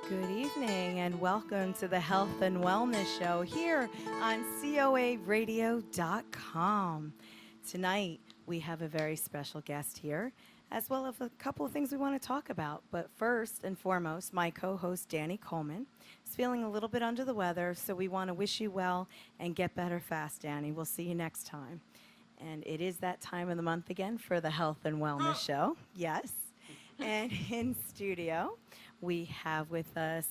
Good evening and welcome to the Health and Wellness Show here on COAradio.com. Tonight we have a very special guest here, as well as a couple of things we want to talk about. But first and foremost, my co-host Danny Coleman is feeling a little bit under the weather, so we want to wish you well and get better fast, Danny. We'll see you next time. And it is that time of the month again for the Health and Wellness Show. Yes. And in studio, we have with us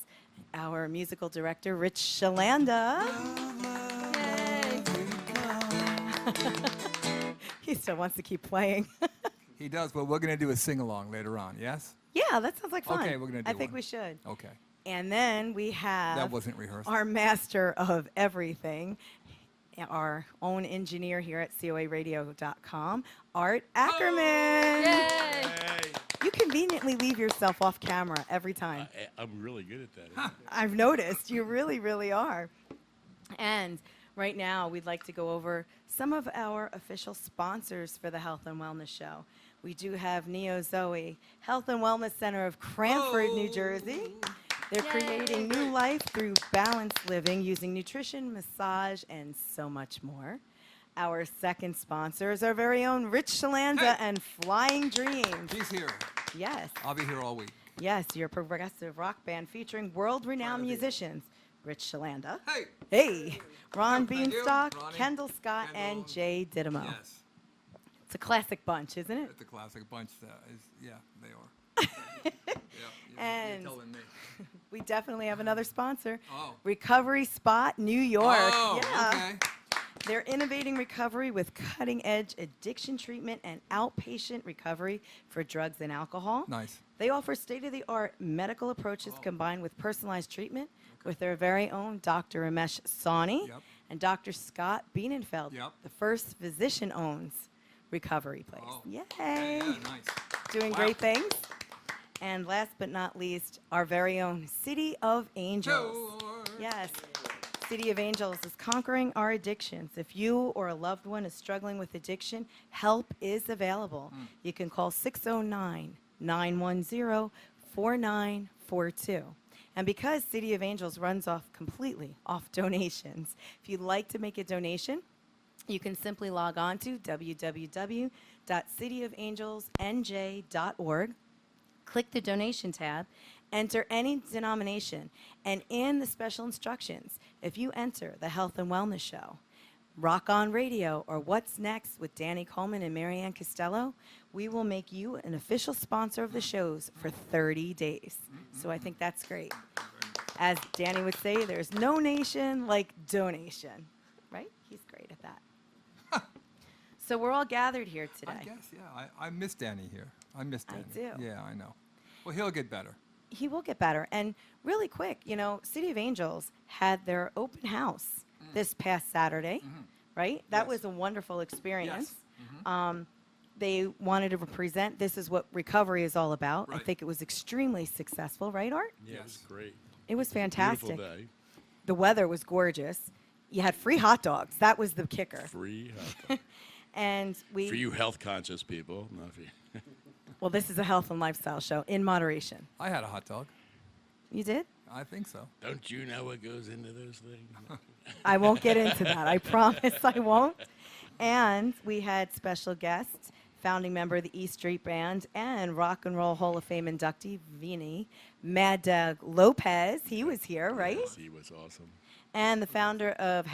our musical director, Ryche Chlanda. He still wants to keep playing. He does, but we're going to do a sing-along later on, yes? Yeah, that sounds like fun. Okay, we're going to do I think one. we should. Okay. And then we have That wasn't rehearsed. our master of everything, our own engineer here at COAradio.com, Art Ackerman. Yay! You conveniently leave yourself off camera every time. I'm really good at that. Huh. I've noticed. You really, really are. And right now, we'd like to go over some of our official sponsors for the Health and Wellness Show. We do have Neo Zoe Health and Wellness Center of Cranford, New Jersey. They're creating new life through balanced living using nutrition, massage, and so much more. Our second sponsor is our very own Ryche Chlanda and Flying Dreams. He's here. Yes. I'll be here all week. Yes, your progressive rock band featuring world-renowned musicians, Ryche Chlanda. Hey! Hey! Ron Thank you, Beanstalk, Ronnie, Kendall Scott, Kendall. and Jay Didymo. Yes. It's a classic bunch, isn't it? It's a classic bunch. Yeah, they are. And you're telling me. we definitely have another sponsor, Oh. Recovery Spot New York. Oh, Yeah. okay. They're innovating recovery with cutting-edge addiction treatment and outpatient recovery for drugs and alcohol. Nice. They offer state-of-the-art medical approaches combined with personalized treatment with their very own Dr. Ramesh Sawhney and Dr. Scott Bienenfeld, the first physician-owns recovery place. Oh. Yay! Yeah, nice. Doing great things. And last but not least, our very own City of Angels. Yes. City of Angels is conquering our addictions. If you or a loved one is struggling with addiction, help is available. You can call 609-910-4942. And because City of Angels runs completely off donations, if you'd like to make a donation, you can simply log on to www.cityofangelsnj.org, click the donation tab, enter any denomination, and in the special instructions, if you enter the Health and Wellness Show, Rock On Radio, or What's Next with Danny Coleman and Maryann Castello, we will make you an official sponsor of the shows for 30 days. So I think that's great. As Danny would say, there's no nation like donation, right? He's great at that. So we're all gathered here today. I guess, yeah. I miss Danny here. I miss Danny. I do. Yeah, I know. Well, he'll get better. He will get better. And really quick, City of Angels had their open house this past Saturday, right? That Yes. was a wonderful experience. Yes. They wanted to present, this is what recovery is all about. I Right. think it was extremely successful, right, Art? Yeah, it was great. It was fantastic. Beautiful day. The weather was gorgeous. You had free hot dogs. That was the kicker. Free hot dog. And For you health conscious people. Not for you. well, this is a health and lifestyle show in moderation. I had a hot dog. You did? I think so. Don't you know what goes into those things? I won't get into that. I promise I won't. And we had special guests, founding member of the E Street Band and Rock and Roll Hall of Fame inductee, Vinny, Mad Dog Lopez. He was here, right? Yes, he was awesome. And the founder of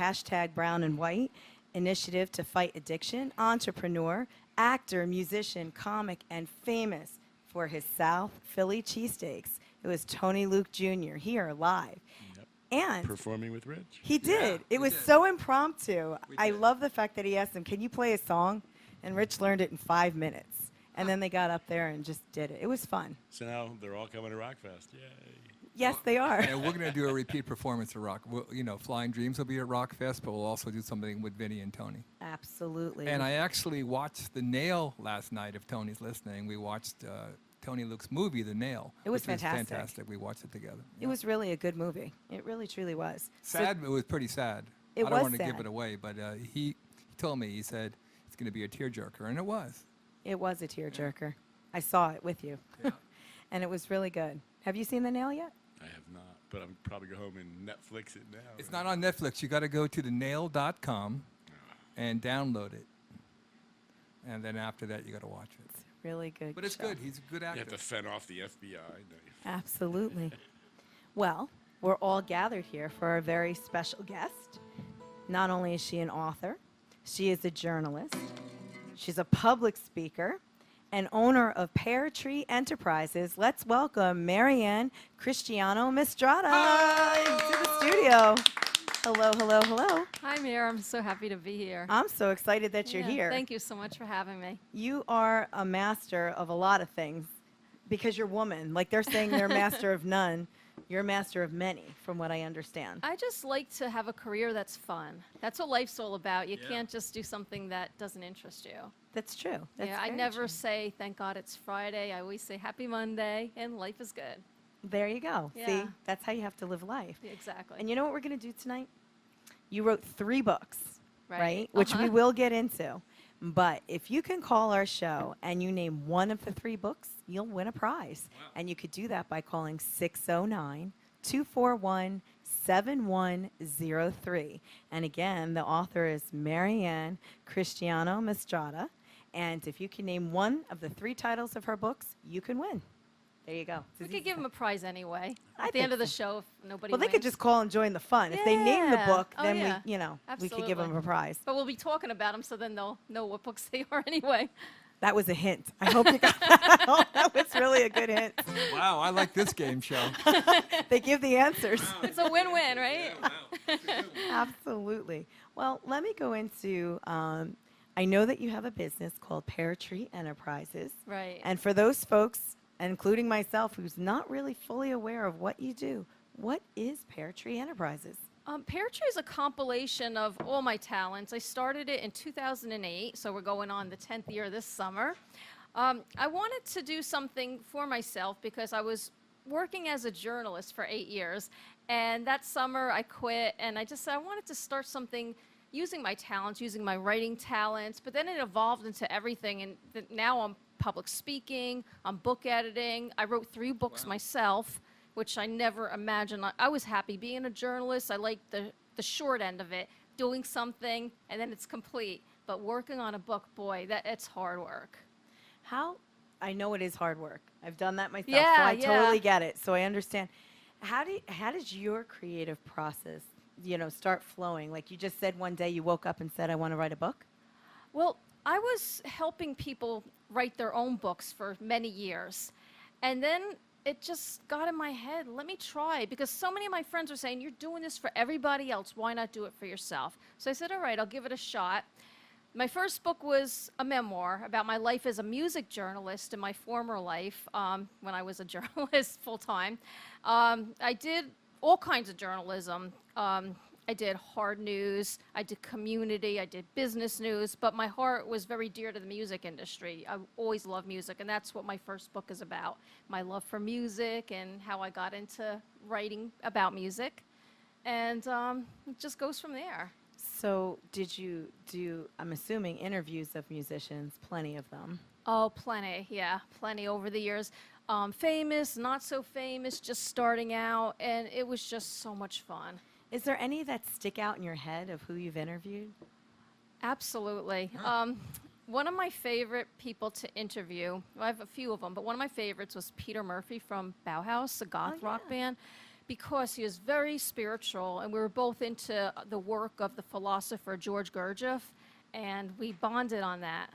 #Brown and White initiative to fight addiction, entrepreneur, actor, musician, comic, and famous for his South Philly cheesesteaks. It was Tony Luke Jr. here live. Yep. And Performing with Ryche. he did. Yeah, it was we did. so impromptu. We I did. love the fact that he asked him, can you play a song? And Ryche learned it in 5 minutes. And then they got up there and just did it. It was fun. So now they're all coming to Rockfest. Yay. Yes, they are. And we're going to do a repeat performance at Rock. Flying Dreams will be at Rock Fest, but we'll also do something with Vinny and Tony. Absolutely. And I actually watched The Nail last night, if Tony's listening. We watched Tony Luke's movie, The Nail. It was which fantastic. fantastic. We watched it together. It was really a good movie. It really, truly was. Sad, it was pretty sad. It I don't was want to give sad. it away, but he told me, he said, it's going to be a tearjerker, and it was. It was a tearjerker. I saw it with you. Yeah. And it was really good. Have you seen The Nail yet? I have not, but I'm probably go home and Netflix it now. It's not on Netflix. You got to go to thenail.com and download it. And then after that, you got to watch it. Really good. But it's show. good. He's a good You actor. have to fend off the FBI. Absolutely. Well, we're all gathered here for our very special guest. Not only is she an author, she is a journalist, she's a public speaker, and owner of Peartree Enterprises. Let's welcome Maryann Christiano-Mistretta to the studio. Hello, hello, hello. Hi, Mayor. I'm so happy to be here. I'm so excited that you're Yeah, here. Thank you so much for having me. You are a master of a lot of things because you're woman. Like they're saying they're master of none. You're a master of many, from what I understand. I just like to have a career that's fun. That's what life's all about. You can't just do something that doesn't interest you. That's true. That's I very never true. say, thank God it's Friday. I always say, happy Monday, and life is good. There you go. See, Yeah. that's how you have to live life. Exactly. And you know what we're going to do tonight? You wrote 3 books, right? Right. Which we Uh-huh. will get into. But if you can call our show and you name one of the 3 books, you'll win a prize. And you could do that by calling 609-241-7103. And again, the author is Maryann Christiano-Mistretta. And if you can name one of the 3 titles of her books, you can win. There you go. We could give them a prize anyway. I At the end think of the so. show, if nobody Well, they could wins. just call and join the fun. If they name the Yeah. book, Oh, then yeah. we could give them Absolutely. a prize. But we'll be talking about them, so then they'll know what books they are anyway. That was a hint. I hope you got that. That was really a good hint. Wow, I like this game show. They give the answers. It's a win-win, right? Absolutely. Well, let me go into. I know that you have a business called Peartree Enterprises, Right. and for those folks, including myself, who's not really fully aware of what you do, what is Peartree Enterprises? Peartree is a compilation of all my talents. I started it in 2008, so we're going on the 10th year this summer. I wanted to do something for myself because I was working as a journalist for 8 years, and that summer I quit, and I just said I wanted to start something using my talents, using my writing talents, but then it evolved into everything, and now I'm public speaking, I'm book editing. I wrote 3 books myself, which I never imagined. I was happy being a journalist. I liked the short end of it, doing something, and then it's complete. But working on a book, boy, it's hard work. How? I know it is hard work. I've done that myself, so Yeah, I yeah. totally get it. So I understand. How does your creative process, start flowing? Like you just said one day you woke up and said, I want to write a book? Well, I was helping people write their own books for many years. And then it just got in my head, let me try, because so many of my friends were saying, you're doing this for everybody else, why not do it for yourself? So I said, all right, I'll give it a shot. My first book was a memoir about my life as a music journalist in my former life, when I was a journalist full-time. I did all kinds of journalism. I did hard news, I did community, I did business news, but my heart was very dear to the music industry. I always loved music, and that's what my first book is about, my love for music and how I got into writing about music. And it just goes from there. So did you do, I'm assuming, interviews of musicians, plenty of them? Oh, plenty, yeah, plenty over the years. Famous, not so famous, just starting out, and it was just so much fun. Is there any that stick out in your head of who you've interviewed? Absolutely. One of my favorite people to interview, well, I have a few of them, but one of my favorites was Peter Murphy from Bauhaus, a goth rock band, because he is very spiritual, and we were both into the work of the philosopher George Gurdjieff, and we bonded on that.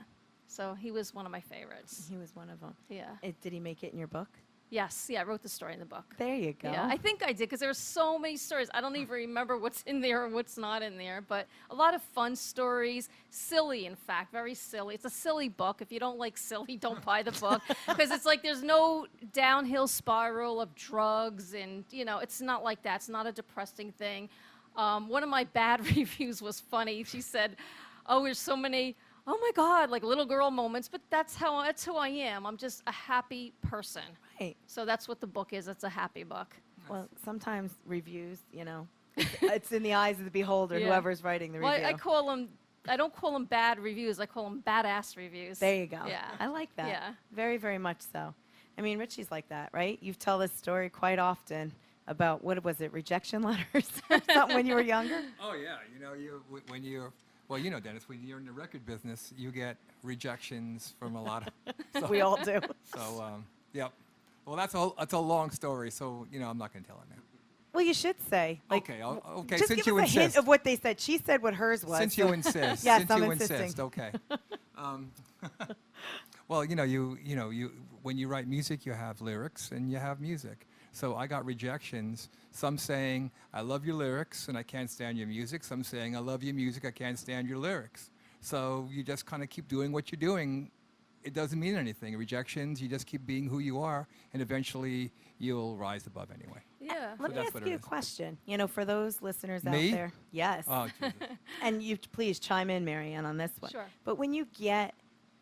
So he was one of my favorites. He was one of them. Yeah. Did he make it in your book? Yes, yeah, I wrote the story in the book. There you go. Yeah, I think I did because there were so many stories. I don't even remember what's in there and what's not in there, but a lot of fun stories. Silly, in fact, very silly. It's a silly book. If you don't like silly, don't buy the book because it's like there's no downhill spiral of drugs and, it's not like that. It's not a depressing thing. One of my bad reviews was funny. She said, oh, there's so many, oh my God, like little girl moments, but that's who I am. I'm just a happy person. Right. So that's what the book is. It's a happy book. Well, sometimes reviews, it's in the eyes of the beholder, Yeah. whoever's writing the Well, review. I don't call them bad reviews. I call them badass reviews. There you go. Yeah. I like that. Yeah. Very, very much so. I mean, Richie's like that, right? You tell this story quite often about, what was it, rejection letters or something when you were younger? Oh yeah, when you're well, Dennis, when you're in the record business, you get rejections from a lot of. So, We all do. So yep. Well, that's a long story, so I'm not going to tell it now. Well, you should say. Like, Okay, okay. just Since give you us a hint insist. of what they said. She said what hers was. Since so- you insist. Yes, Since I'm you insisting. insist. Okay. Well, you when you write music, you have lyrics and you have music. So I got rejections. Some saying I love your lyrics and I can't stand your music. Some saying I love your music, I can't stand your lyrics. So you just kind of keep doing what you're doing. It doesn't mean anything. Rejections, you just keep being who you are, and eventually you'll rise above anyway. Yeah. Let me that's ask what it you a is. question. For those listeners Me? out there. Yes. Oh, Jesus. And you please chime in, Marianne, on this one. Sure. But when you get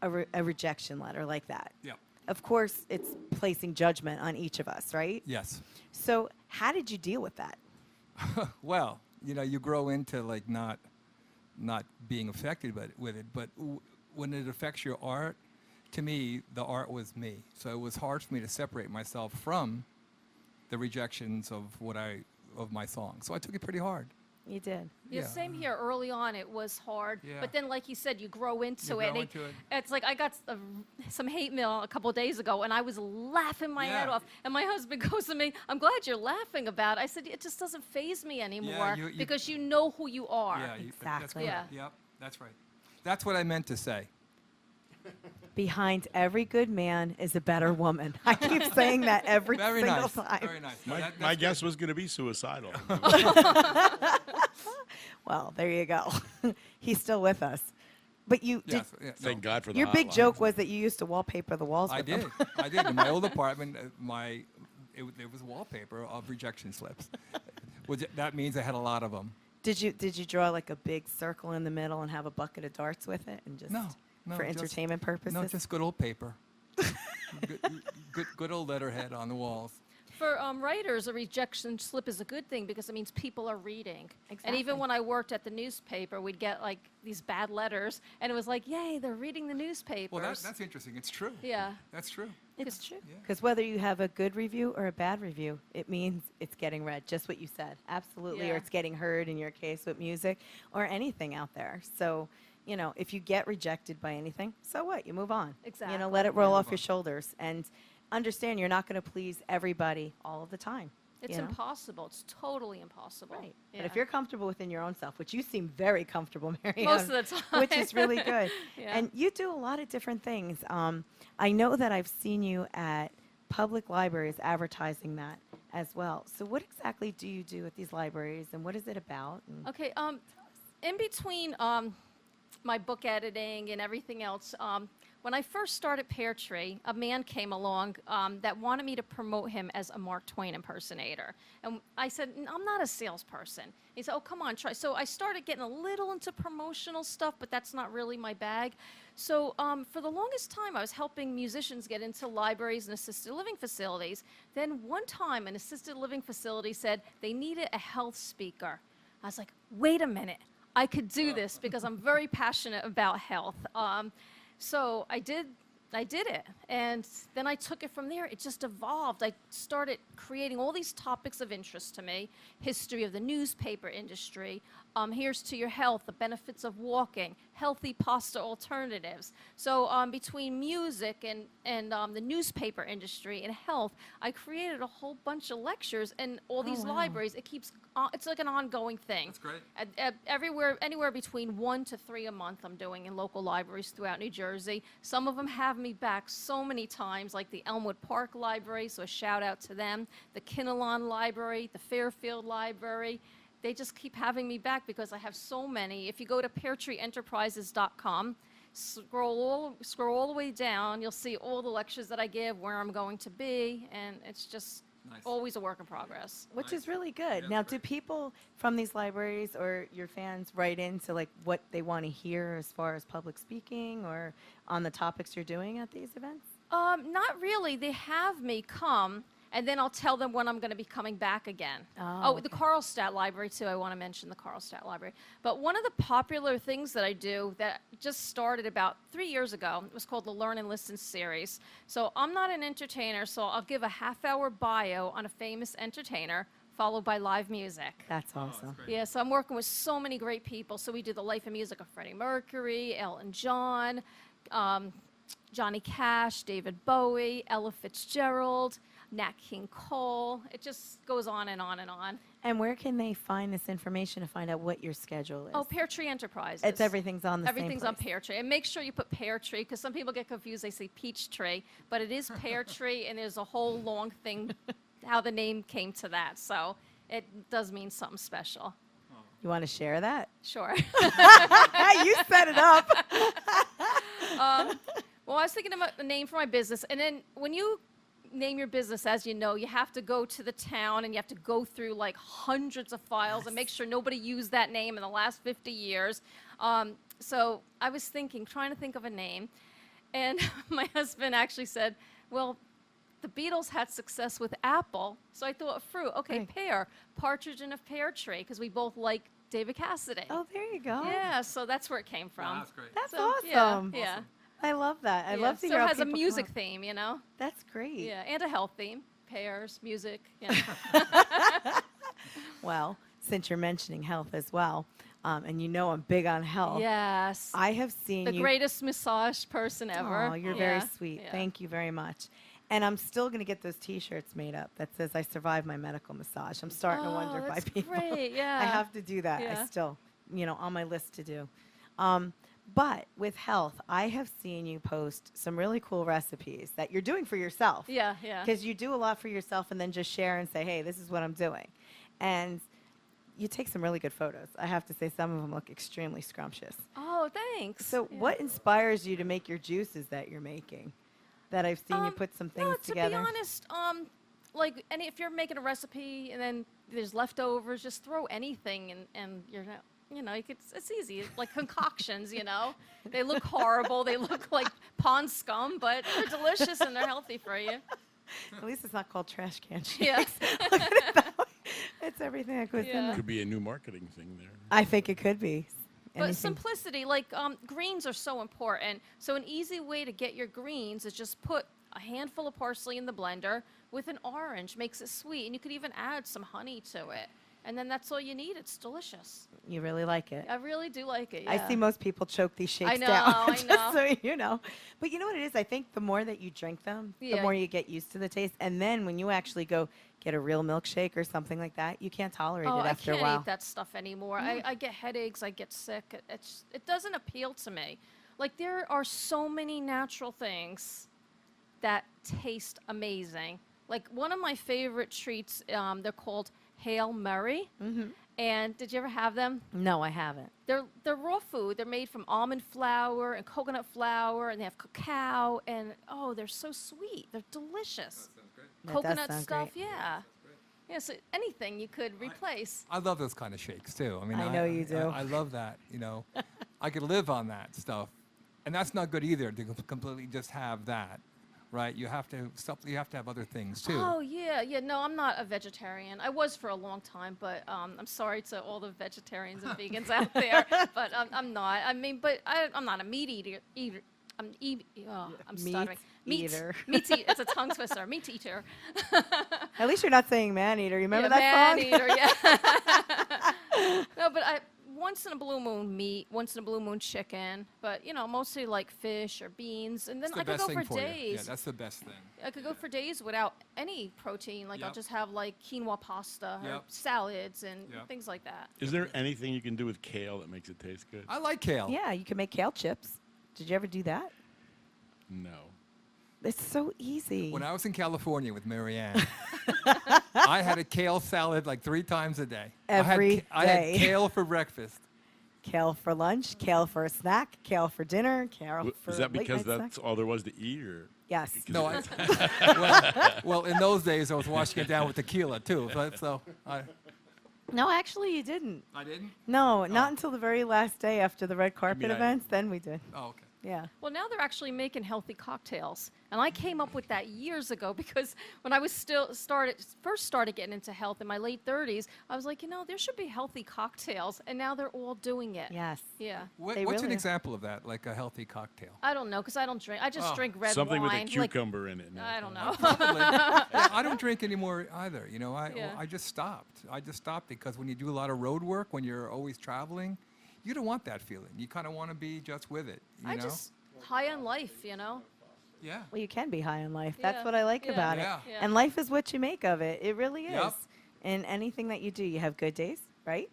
a rejection letter like that, Yep. of course, it's placing judgment on each of us, right? Yes. So how did you deal with that? Well, you grow into like not being affected with it, but when it affects your art, to me, the art was me. So it was hard for me to separate myself from the rejections of my song. So I took it pretty hard. You did. Yeah, Yeah. same here. Early on, it was hard, Yeah. but then, like you said, you grow into You it. grow and into it. It's like I got some hate mail a couple days ago, and I was laughing my head Yeah. off. And my husband goes to me, "I'm glad you're laughing about it." I said, "It just doesn't faze me anymore you- because you know who you are." Yeah, that's Exactly. correct. Yeah. Yep, that's right. That's what I meant to say. Behind every good man is a better woman. I keep saying that every Very single nice. time. Very nice. My, That's my good. guess was going to be suicidal. Well, there you go. He's still with us. But you did. Yes, yeah, no. Thank God for the Your big hotline. joke was that you used to wallpaper the walls I with did. them. I did. In my old apartment, there was wallpaper of rejection slips. That means I had a lot of them. Did you draw like a big circle in the middle and have a bucket of darts with it and just No, for just- entertainment purposes? No, just good old paper. good old letterhead on the walls. For writers, a rejection slip is a good thing because it means people are reading. And Exactly. even when I worked at the newspaper, we'd get like these bad letters, and it was like, "Yay, they're reading the newspapers." Well, that's interesting. It's true. Yeah. That's true. It's true. Yeah. Because whether you have a good review or a bad review, it means it's getting read, just what you said. Absolutely. Or Yeah. it's getting heard in your case with music or anything out there. So, if you get rejected by anything, so what? You move on. Exactly. Let it roll Yeah. off your shoulders. And understand you're not going to please everybody all of the time. It's impossible. It's totally impossible. Right. Yeah. But if you're comfortable within your own self, which you seem very comfortable, Marianne. Most of the time. Which is really good. Yeah. And you do a lot of different things. I know that I've seen you at public libraries advertising that as well. So what exactly do you do at these libraries and what is it about? And Okay. In between my book editing and everything else, when I first started Peartree, a man came along that wanted me to promote him as a Mark Twain impersonator. And I said, I'm not a salesperson. He said, oh, come on, try. So I started getting a little into promotional stuff, but that's not really my bag. So for the longest time, I was helping musicians get into libraries and assisted living facilities. Then one time, an assisted living facility said they needed a health speaker. I was like, wait a minute. I could do this because I'm very passionate about health. So I did it. And then I took it from there. It just evolved. I started creating all these topics of interest to me. History of the newspaper industry. Here's to your health, the benefits of walking, healthy pasta alternatives. So between music and the newspaper industry and health, I created a whole bunch of lectures and all these wow. libraries. It's like an ongoing thing. That's great. Anywhere between 1 to 3 a month I'm doing in local libraries throughout New Jersey. Some of them have me back so many times, like the Elmwood Park Library, so a shout out to them, the Kinnelon Library, the Fairfield Library. They just keep having me back because I have so many. If you go to peartreeenterprises.com, scroll all the way down, you'll see all the lectures that I give, where I'm going to be, and it's just Nice. always a work in progress. which Nice. is really good. Yeah, Now, that's do great. people from these libraries or your fans write into like what they want to hear as far as public speaking or on the topics you're doing at these events? Not really. They have me come And then I'll tell them when I'm going to be coming back again. Oh, The Karlstadt Library, too. I want to mention the Karlstadt Library. But one of the popular things that I do that just started about 3 years ago, it was called the Learn and Listen series. So I'm not an entertainer, so I'll give a half-hour bio on a famous entertainer, followed by live music. That's awesome. Yeah, so I'm working with so many great people. So we do the life and music of Freddie Mercury, Elton John, Johnny Cash, David Bowie, Ella Fitzgerald, Nat King Cole. It just goes on and on and on. And where can they find this information to find out what your schedule is? Oh, Peartree Enterprises. It's everything's on the Everything's same on place. Peartree. And make sure you put Peartree, because some people get confused. They say Peachtree, but it is Peartree, and there's a whole long thing how the name came to that. So it does mean something special. You want to share that? Sure. You set it up. Well, I was thinking about a name for my business, and then when you name your business, as you know, you have to go to the town and you have to go through like hundreds of files and make sure nobody used that name in the last 50 years. So I was trying to think of a name, and my husband actually said, well, the Beatles had success with apple, so I thought fruit. Okay, Right. pear, partridge in a pear tree, because we both like David Cassidy. Oh, there you go. Yeah, so that's where it came from. That's great. That's So, awesome. Yeah. I love that. I Yeah, love to so hear it how has a people come music up. theme, you know? That's great. Yeah, and a health theme. Pears, music. Yeah. Well, since you're mentioning health as well, and you know I'm big on health, Yes. I have seen The you. greatest massage person ever. Oh, you're Yeah, very sweet. yeah. Thank you very much. And I'm still going to get those T-shirts made up that says I survived my medical massage. I'm starting to wonder Oh, why that's people. great. Yeah. I have to do that. Yeah. I still, on my list to do. But with health, I have seen you post some really cool recipes that you're doing for yourself. Yeah, yeah. Because you do a lot for yourself and then just share and say, hey, this is what I'm doing. And you take some really good photos. I have to say some of them look extremely scrumptious. Oh, thanks. So Yeah. what inspires you to make your juices that you're making? That I've seen you put some things no, together. to be honest, like, and if you're making a recipe and then there's leftovers, just throw anything and you're not. It's easy. Like concoctions, They look horrible. They look like pond scum, but they're delicious and they're healthy for you. At least it's not called trash can shakes. Yeah. Look at it that way. It's everything that goes in Yeah. there. Could be a new marketing thing there. I think it could be. But Anything. simplicity, like greens are so important. So an easy way to get your greens is just put a handful of parsley in the blender with an orange. Makes it sweet. And you could even add some honey to it. And then that's all you need. It's delicious. You really like it. I really do like it. I yeah. see most people choke these shakes I know, down. I just know. so you know. But you know what it is? I think the more that you drink them, the Yeah. more you get used to the taste. And then when you actually go get a real milkshake or something like that, you can't tolerate Oh, it I after can't a while. eat that stuff anymore. I get headaches. I get sick. It doesn't appeal to me. Like, there are so many natural things that taste amazing. Like, one of my favorite treats, they're called Hail Mary. Mm-hmm. And did you ever have them? No, I haven't. They're raw food. They're made from almond flour and coconut flour, and they have cacao. And, oh, they're so sweet. They're delicious. That does Coconut sound stuff, great. yeah. Yeah, so anything you could replace. I love those kind of shakes too. I mean, I know you do. I love that. I could live on that stuff, and that's not good either to completely just have that, right? You have to have other things too. Oh, yeah. No, I'm not a vegetarian. I was for a long time, but I'm sorry to all the vegetarians and vegans out there, but I'm not. I mean, but I'm not a meat eater. I'm Meat stuttering. eater. Meat eater. It's a tongue twister. Meat eater. At least you're not saying man eater. You remember Yeah, that man song? eater, yeah. No, but once in a blue moon meat, once in a blue moon chicken, but mostly like fish or beans, and then It's the I could best go thing for for you. days. Yeah, that's the best thing. I could go for days without any protein. Like I'll Yep. just have like quinoa pasta or Yep. salads and Yep. things like that. Is there anything you can do with kale that makes it taste good? I like kale. Yeah, you can make kale chips. Did you ever do that? No. It's so easy. When I was in California with Marianne, I had a kale salad like 3 times a day. Every I day. had kale for breakfast. Kale for lunch, kale for a snack, kale for dinner, kale for Is that late because night that's snack. all there was to eat, or? Yes. No, well, in those days I was washing it down with tequila too. So I No, actually, you didn't. didn't. No, not until the very last day after the red carpet mean, events. Then we did. Oh, okay. Yeah. Well, now they're actually making healthy cocktails, and I came up with that years ago because when I was first started getting into health in my late 30s, I was like, there should be healthy cocktails, and now they're all doing it. Yes. Yeah. What's They an really are. example of that, like a healthy cocktail? I don't know because I don't drink. I just drink red Something wine. with a cucumber in it. No, I don't know. Probably. Yeah, I don't drink anymore either. Yeah. I just stopped. I just stopped because when you do a lot of road work, when you're always traveling, you don't want that feeling. You kind of want to be just with it. You know? Just high on life, Yeah. Well, you can be high on life. That's Yeah, what I like yeah, about Yeah. it. yeah. And life is what you make of it. It really is. Yep. And anything that you do, you have good days, right?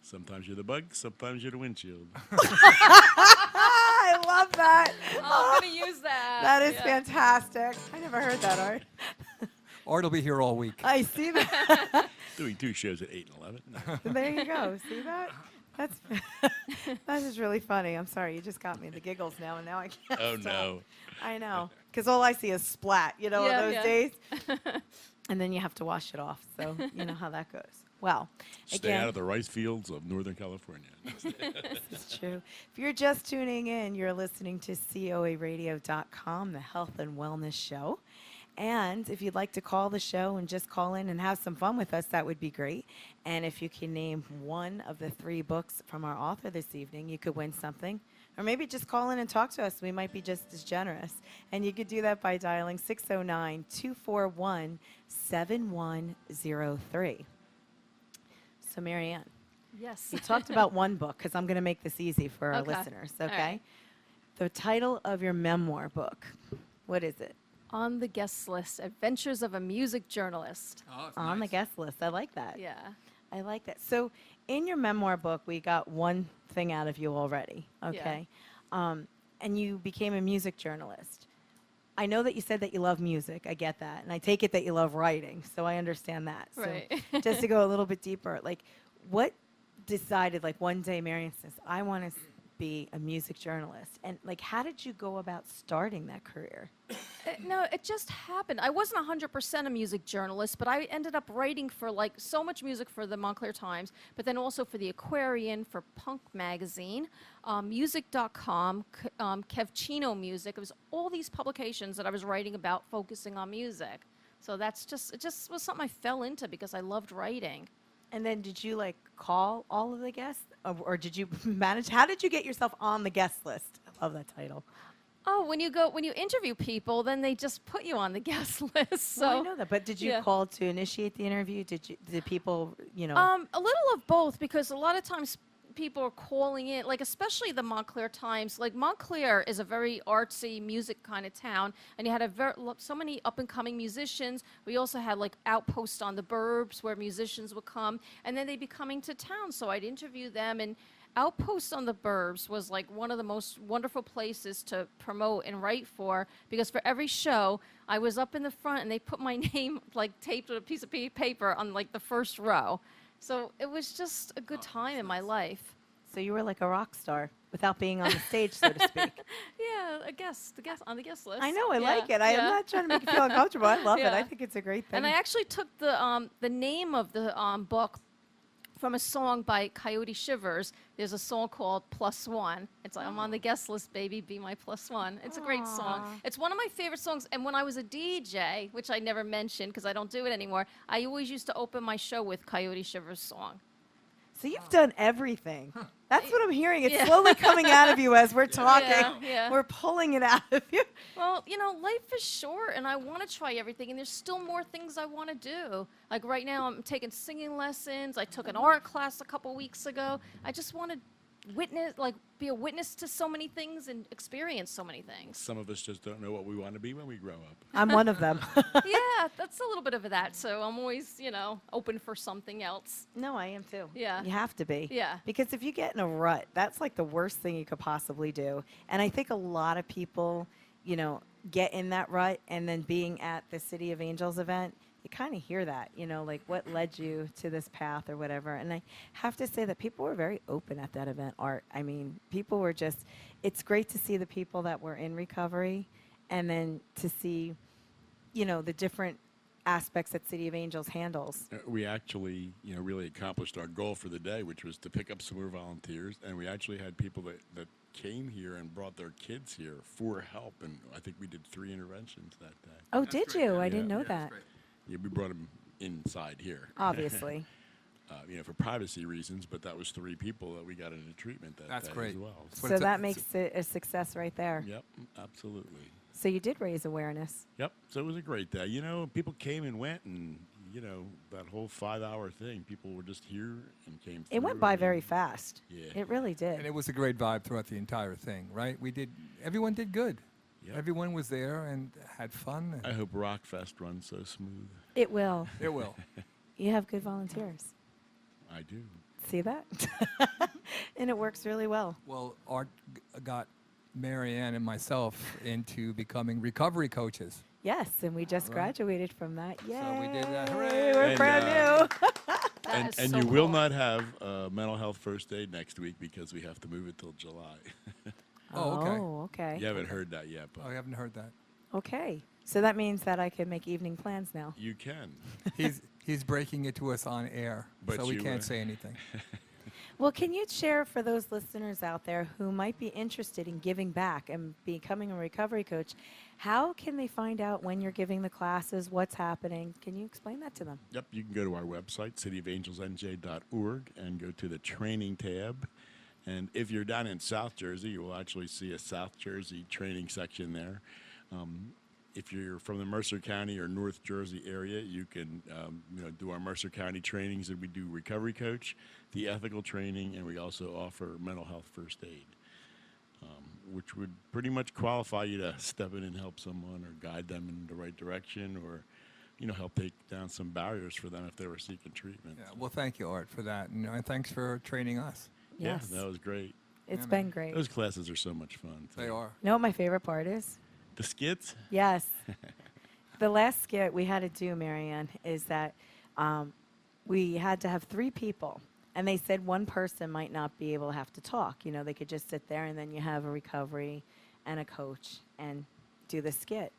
Sometimes you're the bug, sometimes you're the windshield. I love that. I'm gonna use that. That is Yeah. fantastic. I never heard that, Art. Art will be here all week. I see that. Doing 2 shows at 8 and 11. No. There you go. See that? That's that is really funny. I'm sorry, you just got me the giggles now, and now I can't. Oh, stop. no. I know, because all I see is splat. On Yeah, those yeah. days, and then you have to wash it off. So you know how that goes. Well, Stay again, out of the rice fields of Northern California. it's true. If you're just tuning in, you're listening to COARadio.com, the health and wellness show. And if you'd like to call the show and just call in and have some fun with us, that would be great. And if you can name one of the 3 books from our author this evening, you could win something. Or maybe just call in and talk to us. We might be just as generous. And you could do that by dialing 609-241-7103. So, Marianne, Yes. you talked about one book, because I'm going to make this easy for our Okay. listeners, All okay? right. The title of your memoir book, what is it? On the guest list, Adventures of a Music Journalist. Oh, it's On the nice. guest list. I like that. Yeah. I like that. So, in your memoir book, we got one thing out of you already, okay? And you became a music journalist. I know that you said that you love music. I get that. And I take it that you love writing, so I understand that. Right. So, just to go a little bit deeper, like, what decided, like, one day Marianne says, I want to be a music journalist? And, like, how did you go about starting that career? No, it just happened. I wasn't 100% a music journalist, but I ended up writing for so much music for the Montclair Times, but then also for the Aquarian, for Punk Magazine, Music.com, Kevchino Music. It was all these publications that I was writing about focusing on music. So it just was something I fell into because I loved writing. And then did you, like, call all of the guests? Or did you manage? How did you get yourself on the guest list? I love that title. Oh, when you interview people, then they just put you on the guest list. So Well, I know that, but did you yeah. call to initiate the interview? Did people, a little of both, because a lot of times people are calling in, like especially the Montclair Times. Like Montclair is a very artsy music kind of town, and you had so many up and coming musicians. We also had like outposts on the burbs where musicians would come, and then they'd be coming to town. So I'd interview them, and Outposts on the Burbs was like one of the most wonderful places to promote and write for, because for every show I was up in the front and they put my name like taped with a piece of paper on like the first row. So it was just a good time in my life. so you were like a rock star without being on the stage, so to speak. Yeah, the guest on the guest list. I know, I Yeah, like it. I'm yeah. not trying to make you feel uncomfortable. I love it. Yeah. I think it's a great thing. And I actually took the name of the book from a song by Coyote Shivers. There's a song called Plus One. It's like, I'm on the guest list, baby, be my plus one. It's a great song. Aw. It's one of my favorite songs. And when I was a DJ, which I never mentioned because I don't do it anymore, I always used to open my show with Coyote Shivers' song. So you've done everything. That's what I'm hearing. It's Yeah. slowly coming out of you as we're talking. yeah. We're pulling it out of you. Well, life is short, and I want to try everything, and there's still more things I want to do. Like right now, I'm taking singing lessons. I took an art class a couple weeks ago. I just want to be a witness to so many things and experience so many things. Some of us just don't know what we want to be when we grow up. I'm one of them. Yeah, that's a little bit of that. So I'm always, open for something else. No, I am too. Yeah. You have to be. Yeah. Because if you get in a rut, that's like the worst thing you could possibly do. And I think a lot of people, get in that rut, and then being at the City of Angels event, you kind of hear that, like what led you to this path or whatever. And I have to say that people were very open at that event, Art. I mean, people were just, it's great to see the people that were in recovery, and then to see, the different aspects that City of Angels handles. We actually, really accomplished our goal for the day, which was to pick up some more volunteers, and we actually had people that came here and brought their kids here for help, and I think we did 3 interventions that day. Oh, That's did great, you? yeah. I didn't know Yeah, that's that. great. Yeah, we brought them inside here. Obviously. For privacy reasons, but that was 3 people that we got into treatment that That's day great. as well. That's what So it's a- that it's makes it a success right there. Yep, absolutely. So you did raise awareness. Yep, so it was a great day. People came and went, and, that whole 5-hour thing, people were just here and came through. It went by and- very fast. Yeah. It really did. And it was a great vibe throughout the entire thing, right? Everyone did good. Yep. Everyone was there and had fun. And I hope Rockfest runs so smooth. It will. it will. You have good volunteers. I do. See that? And it works really well. Well, Art got Marianne and myself into becoming recovery coaches. Yes, and we just Right. graduated from that. Yay! So we did that. Hooray! We're And, brand new. That is And so you will cool. not have mental health first aid next week because we have to move it till July. Oh, okay. Oh, okay. You haven't heard that yet, but I haven't heard that. Okay. So that means that I can make evening plans now. you can. He's breaking it to us on air, But so we you, can't say anything. Well, can you share for those listeners out there who might be interested in giving back and becoming a recovery coach, how can they find out when you're giving the classes, what's happening? Can you explain that to them? Yep, you can go to our website, cityofangelsnj.org, and go to the training tab. And if you're down in South Jersey, you will actually see a South Jersey training section there. If you're from the Mercer County or North Jersey area, you can do our Mercer County trainings, and we do recovery coach, the ethical training, and we also offer mental health first aid, which would pretty much qualify you to step in and help someone or guide them in the right direction, or help take down some barriers for them if they were seeking treatment. Yeah, well, thank you, Art, for that, and thanks for training us. Yes. Yeah, that was great. It's Yeah, been man. great. Those classes are so much fun. They are. You know what my favorite part is? The skits? Yes. The last skit we had to do, Marianne, is that we had to have 3 people. And they said one person might not be able to have to talk. They could just sit there, and then you have a recovery and a coach and do the skit.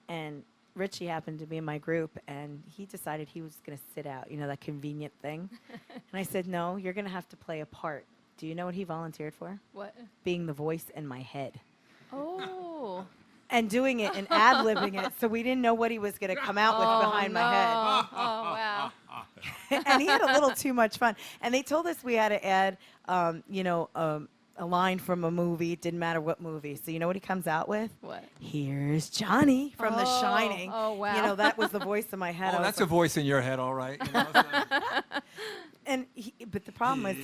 And Ryche happened to be in my group, and he decided he was going to sit out, that convenient thing. And I said, no, you're going to have to play a part. Do you know what he volunteered for? What? Being the voice in my head. Oh. And doing it and ad-libbing it, so we didn't know what he was going to come out with behind my head. Oh, wow. And he had a little too much fun. And they told us we had to add, a line from a movie. It didn't matter what movie. So you know what he comes out with? What? Here's Johnny from The Oh, Shining. oh, wow. That was the voice in my head. I Oh, was that's a like- voice in your head, all right. but the problem was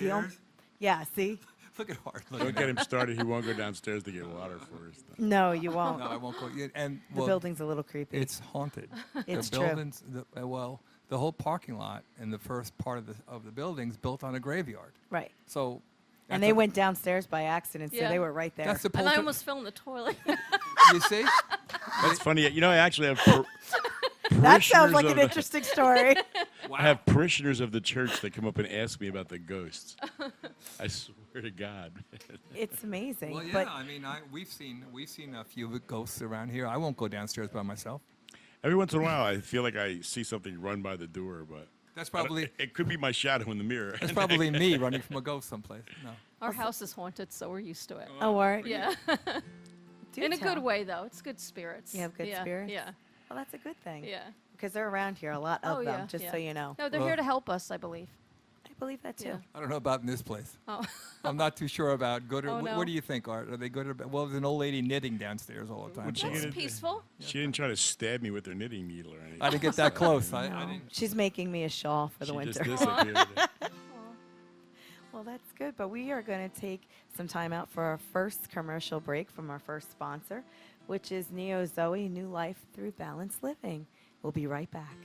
yeah, see? Look at Art. Look Don't at get him started. He won't go downstairs to get water for us. No, you won't. No, I won't go. And The building's a little creepy. It's haunted. It's the true. buildings, the whole parking lot and the first part of the building's built on a graveyard. Right. So. And that's they a- went downstairs by accident, so Yeah. they were right there. That's the And I almost fell in the toilet. You see? That's funny. I actually have That sounds parishioners like of an the- interesting story. I have parishioners of the church that come up and ask me about the ghosts. I swear to God. It's amazing. Well, yeah. But I mean, we've seen a few ghosts around here. I won't go downstairs by myself. Every once in a while, I feel like I see something run by the door, but That's I don't- probably it could be my shadow in the mirror. that's probably me running from a ghost someplace. No. Our house is haunted, so we're used to it. oh, all right. Yeah. Do In a tell. good way, though. It's good spirits. You have good yeah. spirits? Yeah. Well, that's a good thing. Yeah. Because they're around here, a lot of Oh, them, yeah, just yeah. so you know. No, they're Well- here to help us, I believe. I believe that too. Yeah. I don't know about in this place. Oh. I'm not too sure about good or Oh, no. what do you think, Art? Are they good or bad? Well, there's an old lady knitting downstairs all the time. What'd she so get It's it- peaceful. She didn't try to stab me with her knitting needle or anything. I didn't get that close. I didn't. She's making me a shawl for the She winter. just disappeared. Well, that's good. But we are going to take some time out for our first commercial break from our first sponsor, which is Neo Zoe New Life Through Balanced Living. We'll be right back.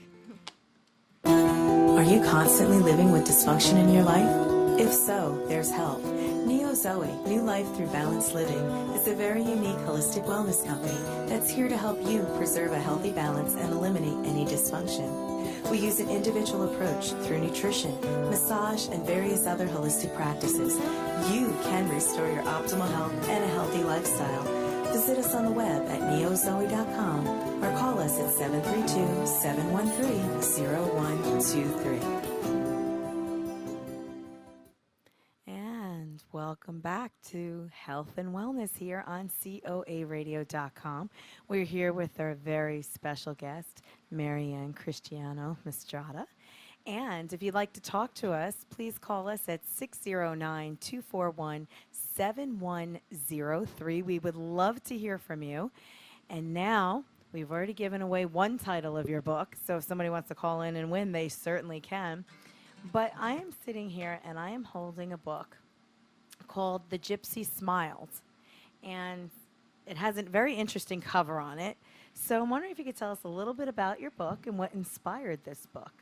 Are you constantly living with dysfunction in your life? If so, there's help. Neo Zoe New Life Through Balanced Living is a very unique holistic wellness company that's here to help you preserve a healthy balance and eliminate any dysfunction. We use an individual approach through nutrition, massage, and various other holistic practices. You can restore your optimal health and a healthy lifestyle. Visit us on the web at neozoe.com or call us at 732-713-0123. And welcome back to Health and Wellness here on COARadio.com. We're here with our very special guest, Maryann Cristiano-Mistretta. And if you'd like to talk to us, please call us at 609-241-7103. We would love to hear from you. And now, we've already given away one title of your book, so if somebody wants to call in and win, they certainly can. But I am sitting here and I am holding a book called The Gypsy Smiles. And it has a very interesting cover on it. So I'm wondering if you could tell us a little bit about your book and what inspired this book.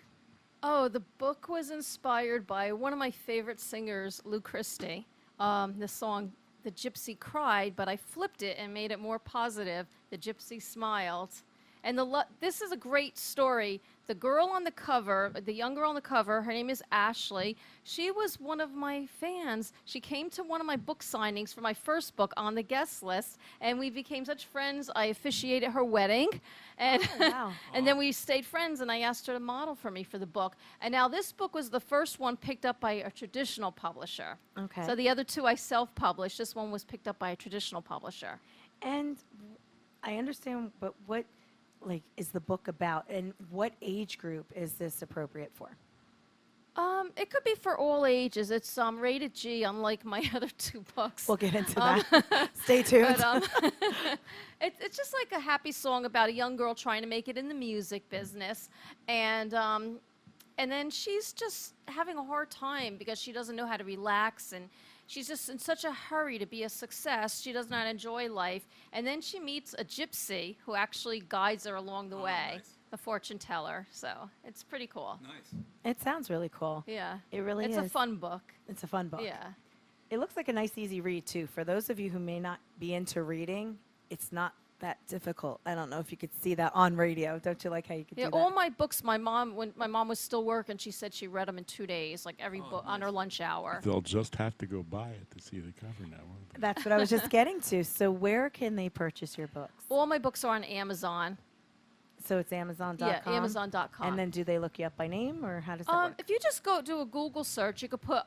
Oh, the book was inspired by one of my favorite singers, Lou Christie. The song, The Gypsy Cried, but I flipped it and made it more positive, The Gypsy Smiled. And this is a great story. The girl on the cover, the young girl on the cover, her name is Ashley. She was one of my fans. She came to one of my book signings for my first book on the guest list, and we became such friends. I officiated her wedding, and wow. and then we stayed friends, and I asked her to model for me for the book. And now this book was the first one picked up by a traditional publisher. Okay. So the other two I self-published. This one was picked up by a traditional publisher. And I understand, but what is the book about, and what age group is this appropriate for? It could be for all ages. It's rated G, unlike my other two books. We'll get into that. Stay tuned. But, it's just like a happy song about a young girl trying to make it in the music business, and then she's just having a hard time because she doesn't know how to relax, and she's just in such a hurry to be a success. She does not enjoy life. And then she meets a gypsy who actually guides her along the way, nice. a fortune teller. So it's pretty cool. Nice. It sounds really cool. Yeah. It really it's is. a fun book. It's a fun book. Yeah. It looks like a nice, easy read, too. For those of you who may not be into reading, it's not that difficult. I don't know if you could see that on radio. Don't you like how you could Yeah, do that? all my books, when my mom was still working, she said she read them in 2 days, like every book on her lunch hour. They'll just have to go buy it to see the cover now, won't they? That's what I was just getting to. So where can they purchase your books? All my books are on Amazon. So it's Amazon.com? Yeah, Amazon.com. And then do they look you up by name, or how does that work? If you just go do a Google search, you could put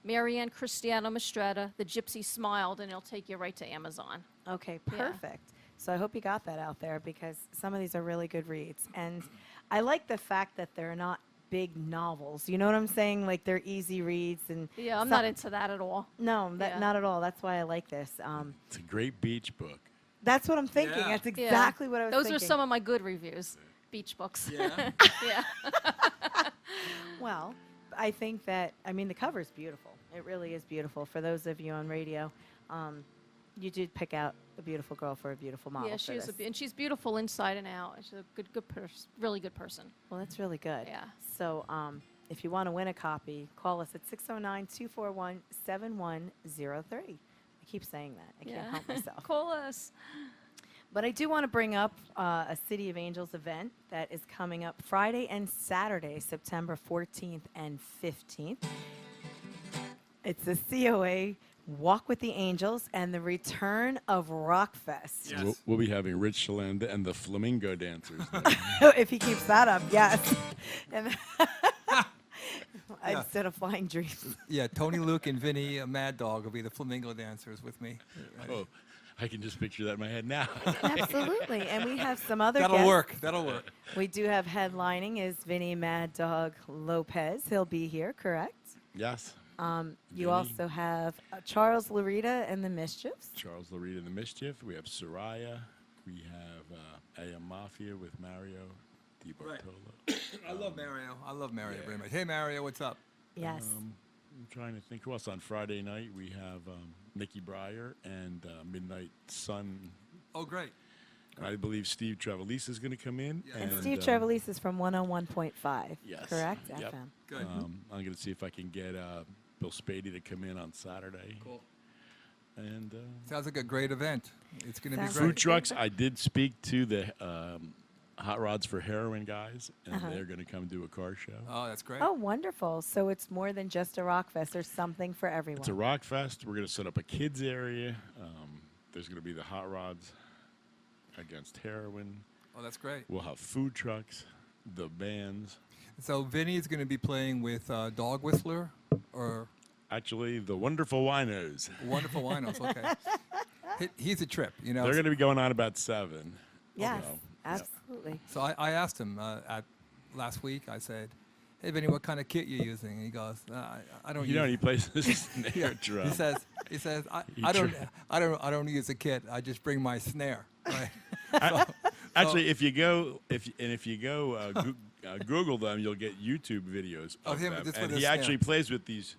Maryann Cristiano-Mistretta, The Gypsy Smiled, and it'll take you right to Amazon. Okay, Yeah. perfect. So I hope you got that out there, because some of these are really good reads. And I like the fact that they're not big novels. You know what I'm saying? Like, they're easy reads. And Yeah, I'm some- not into that at all. No, Yeah. not at all. That's why I like this. It's a great beach book. That's what I'm thinking. Yeah. That's Yeah. exactly what I was Those thinking. are some of my good reviews. Beach books. Yeah. Yeah. Well, I think that, the cover is beautiful. It really is beautiful. For those of you on radio, you did pick out a beautiful girl for a beautiful model. Yeah, for she is, this. and she's beautiful inside and out. She's a good person, really good person. Well, that's really good. Yeah. So if you want to win a copy, call us at 609-241-7103. I keep saying that. I can't help myself. Call us. But I do want to bring up a City of Angels event that is coming up Friday and Saturday, September 14th and 15th. It's the COA Walk with the Angels and the return of Rockfest. Yes. We'll be having Ryche, Chlanda, and the Flamingo Dancers there. If he keeps that up, yes. And Yeah. instead of flying dreams. Yeah, Tony, Luke, and Vinny, Mad Dog will be the flamingo dancers with me. Oh, I can just picture that in my head now. Absolutely. And we have some other That'll guests. work. That'll work. We do have headlining is Vinny Mad Dog Lopez. He'll be here, correct? Yes. You Vinny. also have Charles Larita and the Mischiefs. Charles Larita and the Mischief. We have Soraya. We have AM Mafia with Mario Di Right. Bartolo. I love Mario. I love Mario very much. Hey, Mario, what's up? Yes. I'm trying to think who else. On Friday night, we have Nikki Breyer and Midnight Sun. Oh, great. I believe Steve Trevelise is going to come in. Yeah. and Steve Trevelise is from 101.5, Yes. correct? Yep. FM. Good. I'm going to see if I can get Bill Spady to come in on Saturday. Cool. And Sounds like a great event. It's going to be Sounds great. food trucks. I did speak to the Hot Rods for Heroin guys, and Uh-huh. they're going to come do a car show. Oh, that's great. Oh, wonderful. So it's more than just a rock fest. There's something for everyone. It's a rock fest. We're going to set up a kids area. There's going to be the Hot Rods against heroin. Oh, that's great. We'll have food trucks, the bands. So Vinny is going to be playing with Dog Whistler, or Actually, the Wonderful Winos. Wonderful winos. Okay. He's a trip, you know. They're going to be going on about 7. Yes, So, absolutely. So I asked him last week. I said, "Hey, Vinny, what kind of kit you using?" And he goes, "I don't." You use know, he plays the snare drum. He says, He I don't use a kit. I just bring my snare." Right. Actually, if you go Google them, you'll get YouTube videos Of of him them. just with And his he actually snare. plays with these.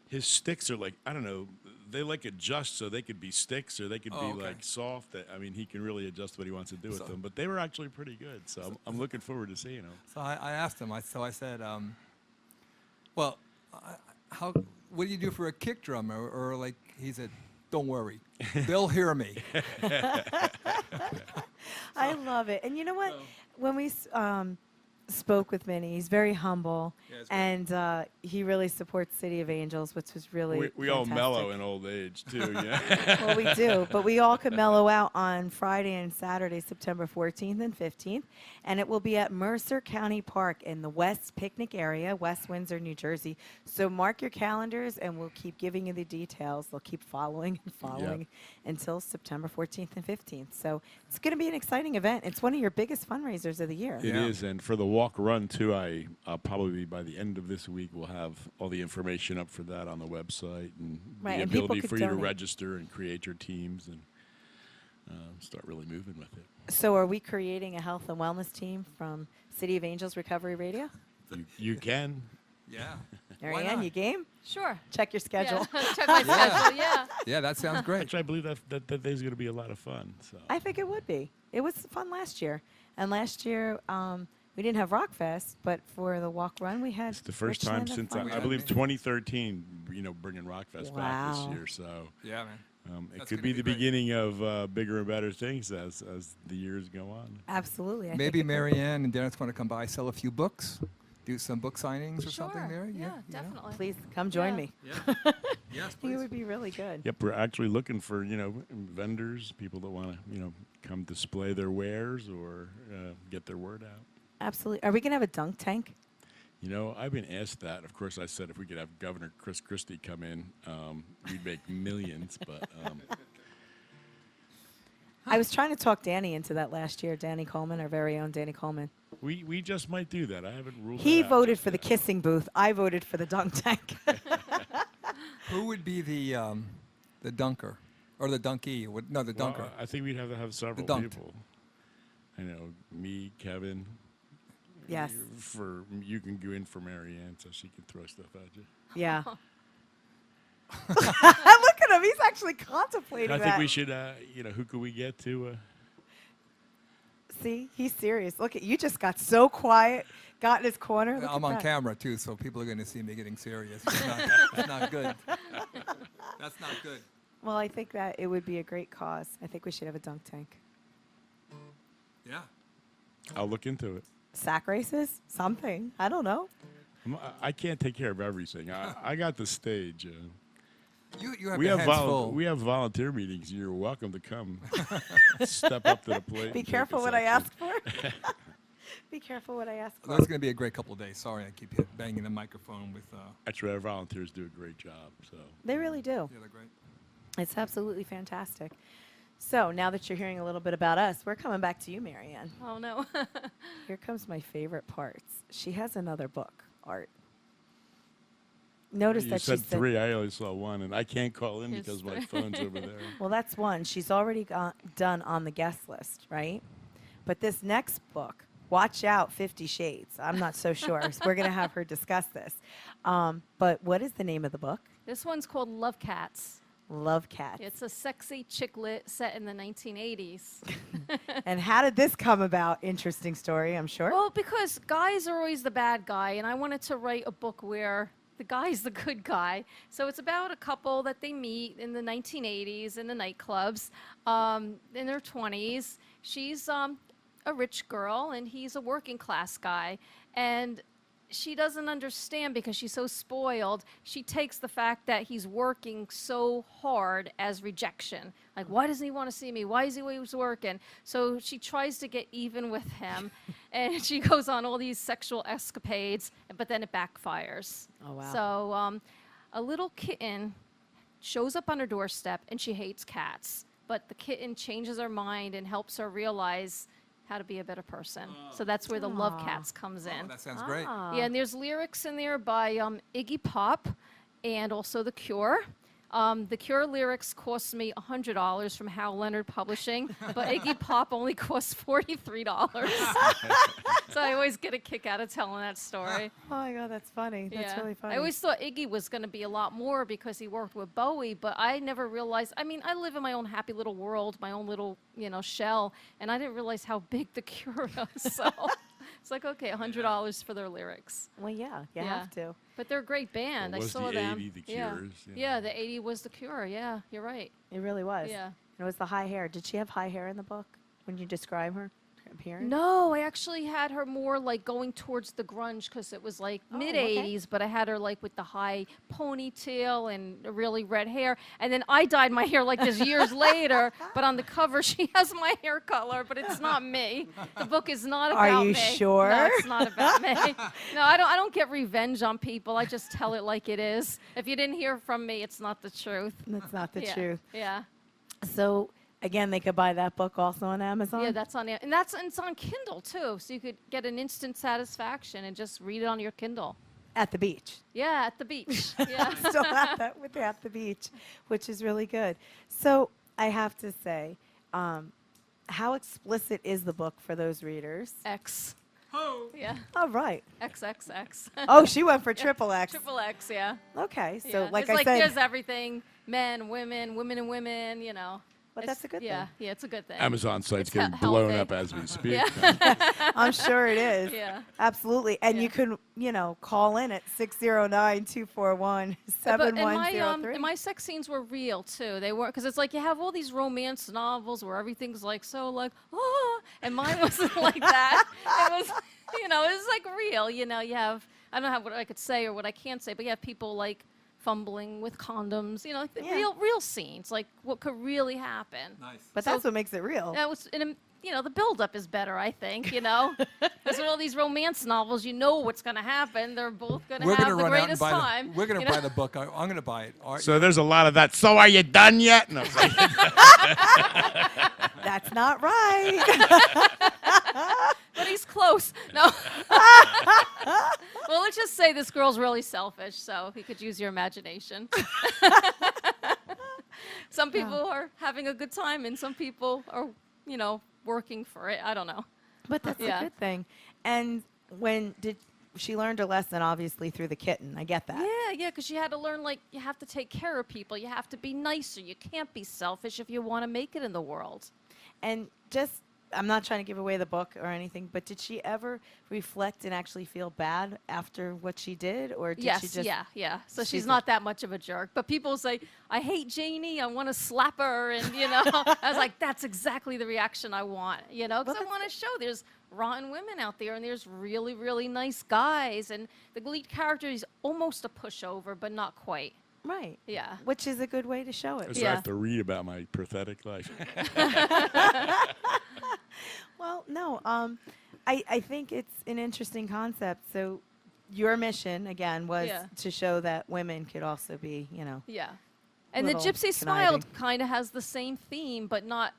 His sticks are like, I don't know, they like adjust so they could be sticks or they could be okay. like soft. I mean, he can really adjust what he wants to do with So- them. But they were actually pretty good, so I'm looking forward to seeing them. So I asked him. I said, "Well, how? What do you do for a kick drum?" Or like he said, "Don't worry, they'll hear me." I love it. And you know what? When we spoke with Minnie, he's very humble, Yeah, it's great. and he really supports City of Angels, which was really We all mellow fantastic. in old age, too, yeah. Well, we do, but we all can mellow out on Friday and Saturday, September 14th and 15th, and it will be at Mercer County Park in the West Picnic area, West Windsor, New Jersey. So mark your calendars, and we'll keep giving you the details. They'll keep following and following until September 14th and 15th. So it's going to be an exciting event. It's one of your biggest fundraisers of the year. It Yeah. is, and for the walk run too, I'll probably by the end of this week we'll have all the information up for that on the website and Right, the and people ability could for you to donate. register and create your teams and start really moving with it. So are we creating a health and wellness team from City of Angels Recovery Radio? You can. Yeah. Why Marianne, not? you game? Sure. Check your schedule. Yeah. Check my schedule. Yeah. Yeah, that sounds great. Actually, I believe that day's going to be a lot of fun. So I think it would be. It was fun last year. And last year, we didn't have Rockfest, but for the walk run, we had it's the first time Richland and since fun. I believe 2013. Bringing Rockfest back Wow. this year. So Yeah, man. it That's could gonna be be the great. beginning of bigger and better things as the years go on. Absolutely. I Maybe think it would be. Marianne and Dennis want to come by, sell a few books, do some book signings or something Sure. there. Yeah, you know? definitely. Please come join Yeah. me. Yeah. Yes, I think please. it would be really good. Yep, we're actually looking for vendors, people that want to come display their wares or get their word out. Absolutely. Are we going to have a dunk tank? I've been asked that. Of course, I said if we could have Governor Chris Christie come in, we'd make millions. But I was trying to talk Danny into that last year. Danny Coleman, our very own Danny Coleman. we just might do that. I haven't ruled. He it out voted just for the yet. kissing booth. I voted for the dunk tank. Who would be the dunker or the donkey? No, the dunker. Well, I think we'd have to have several dunked. people. I know me, Kevin. Yes. You can go in for Maryanne so she can throw stuff at you. Yeah. Look at him. He's actually contemplating I that. think we should. Who could we get to? See, he's serious. Look at you. Just got so quiet. Got in his corner. Look I'm at on that. camera too, so people are going to see me getting serious. It's not good. That's not good. Well, I think that it would be a great cause. I think we should have a dunk tank. Yeah. I'll look into it. Sack races? Something. I don't know. I can't take care of everything. I got the stage. You have We your have hands full. we have volunteer meetings. You're welcome to come. Step up to the plate. Be and take careful a what I section. ask for. Be careful what I ask for. That's going to be a great couple of days. Sorry, I keep banging the microphone with. Actually, our volunteers do a great job. So They really do. Yeah, they're great. It's absolutely fantastic. So now that you're hearing a little bit about us, we're coming back to you, Marianne. Oh no. Here comes my favorite parts. She has another book, Art. Notice you that said she said, 3. I only saw 1, and I can't call in Here's because my 3. phone's over there. well, that's one. She's already done on the guest list, right? But this next book, watch out, 50 Shades. I'm not so sure. So we're going to have her discuss this. But what is the name of the book? This one's called Love Cats. Love Cats. It's a sexy chick lit set in the 1980s. And how did this come about? Interesting story, I'm sure. Well, because guys are always the bad guy, and I wanted to write a book where the guy's the good guy. So it's about a couple that they meet in the 1980s in the nightclubs, in their 20s. She's a rich girl, and he's a working class guy. And she doesn't understand because she's so spoiled. She takes the fact that he's working so hard as rejection. Like, why doesn't he want to see me? Why is he always working? So she tries to get even with him, and she goes on all these sexual escapades, but then it backfires. Oh, wow. So a little kitten shows up on her doorstep and she hates cats, but the kitten changes her mind and helps her realize how to be a better person. So that's where the love cats comes in. Oh, that sounds great. Yeah, and there's lyrics in there by Iggy Pop and also The Cure. The Cure lyrics cost me $100 from Hal Leonard Publishing, but Iggy Pop only costs $43. So I always get a kick out of telling that story. Oh my God, that's funny. That's really funny. I always thought Iggy was going to be a lot more because he worked with Bowie, but I never realized. I mean, I live in my own happy little world, my own little, shell, and I didn't realize how big The Cure was. So it's like, okay, $100 for their lyrics. Well, yeah, you have to. But they're a great band. Well, I was saw the them. 80 The Yeah. Cure's, Yeah, the 80 was The Cure. Yeah, you're right. It really was. Yeah. It was the high hair. Did she have high hair in the book when you describe her appearance? No, I actually had her more like going towards the grunge because it was like Oh, mid okay. 80s, but I had her like with the high ponytail and really red hair. And then I dyed my hair like this years later, but on the cover she has my hair color, but it's not me. The book is not about me. Are you sure? No, it's not about me. No, I don't get revenge on people. I just tell it like it is. If you didn't hear from me, it's not the truth. That's not the Yeah, truth. Yeah. So, again, they could buy that book also on Amazon? Yeah, that's on it. And it's on Kindle too, so you could get an instant satisfaction and just read it on your Kindle. At the beach. Yeah, at the beach. Yeah. Still at that with at the beach, which is really good. So I have to say, how explicit is the book for those readers? X. Oh. Yeah. All right. XXX. Oh, she went for triple X. Triple X, yeah. Okay, so Yeah. like it's I like said, there's everything. Men, women, women and women, but It's- that's a good yeah, thing. Yeah, it's a good thing. Amazon site's It's getting healthy. blown up as we speak. I'm sure it is. Yeah. Absolutely. And Yeah. you can, call in at 609-241-7103. And my sex scenes were real too. They weren't because it's like you have all these romance novels where everything's like so like and mine wasn't like that. It was it was like real. You have I don't know what I could say or what I can't say, but you have people like fumbling with condoms. Like the Yeah. real scenes, like what could really happen. Nice. But So- that's what makes it real. That was the build-up is better, I think. Because with all these romance novels, you know what's going to happen. They're both going to We're have gonna the run out and greatest buy time. the. We're gonna buy the book. I'm gonna buy it. So there's a lot of that. So are you done yet? No, it's like- That's not right. But he's close. No. Well, let's just say this girl's really selfish, so he could use your imagination. Some people are having a good time, and some people are, working for it. I don't know. But that's Yeah. a good thing. And when did she learned her lesson? Obviously through the kitten. I get that. Yeah, because you had to learn, you have to take care of people. You have to be nicer. You can't be selfish if you want to make it in the world. And I'm not trying to give away the book or anything, but did she ever reflect and actually feel bad after what she did, or did she Yes, just? yeah. So she's she's a- not that much of a jerk. But people say, I hate Janie. I want to slap her. And, I was like, that's exactly the reaction I want, because I that's want to show there's rotten women out there and there's really, really nice guys. And the lead character is almost a pushover, but not quite. Right. Yeah. Which is a good way to show it. So I Yeah. have to read about my pathetic life. Well, no. I think it's an interesting concept. So your mission again was Yeah. to show that women could also be, Yeah. And the Little Gypsy Smile conniving. kind of has the same theme, but not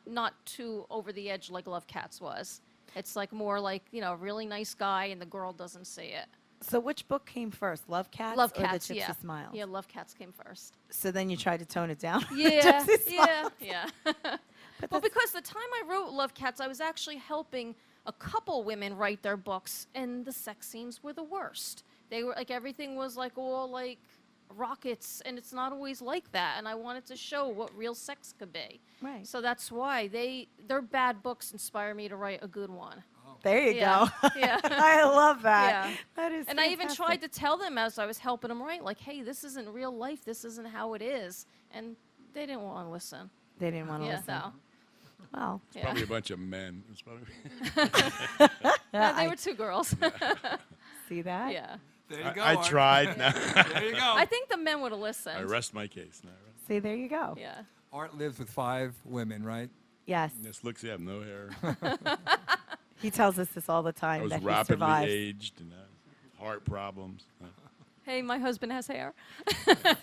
too over the edge like Love Cats was. It's like more like, a really nice guy and the girl doesn't see it. So which book came first, Love Cats Love or Cats, the Gypsy yeah. Smiles? Yeah, Love Cats came first. So then you tried to tone it down. Yeah, Gypsy Smiles. yeah. But Well, that's- because the time I wrote Love Cats, I was actually helping a couple women write their books, and the sex scenes were the worst. They were like everything was like all like rockets, and it's not always like that. And I wanted to show what real sex could be. Right. So that's why their bad books inspire me to write a good one. There you Yeah, go. yeah. I love that. Yeah. That is. And I even fantastic. tried to tell them as I was helping them write, like, hey, this isn't real life. This isn't how it is. And they didn't want to listen. They didn't want to Yeah, listen. no. Well, Yeah. Probably a bunch of men. It's probably No, they I were two girls. see that. Yeah. There you go. I Art. tried. No. There you go. I think the men would have listened. I rest my case. No. See, there you go. Yeah. Art lives with 5 women, right? Yes. This looks, you have no hair. He tells us this all the I time was that he rapidly survives. aged and heart problems. Hey, my husband has hair.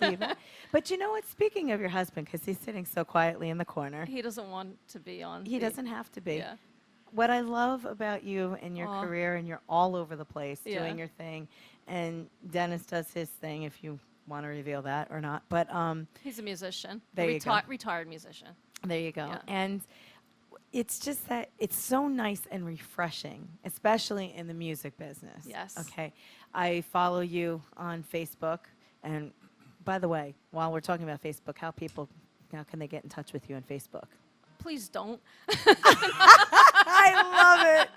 See that? But you know what? Speaking of your husband, because he's sitting so quietly in the corner, He doesn't want to be on. he doesn't have to be. Yeah. What I love about you and your Aw. career, and you're all over the place Yeah. doing your thing, and Dennis does his thing, if you want to reveal that or not. But He's a musician. There you go. Retired musician. there you go. Yeah. And it's just that it's so nice and refreshing, especially in the music business. Yes. Okay. I follow you on Facebook. And by the way, while we're talking about Facebook, how can they get in touch with you on Facebook? Please don't. I love it.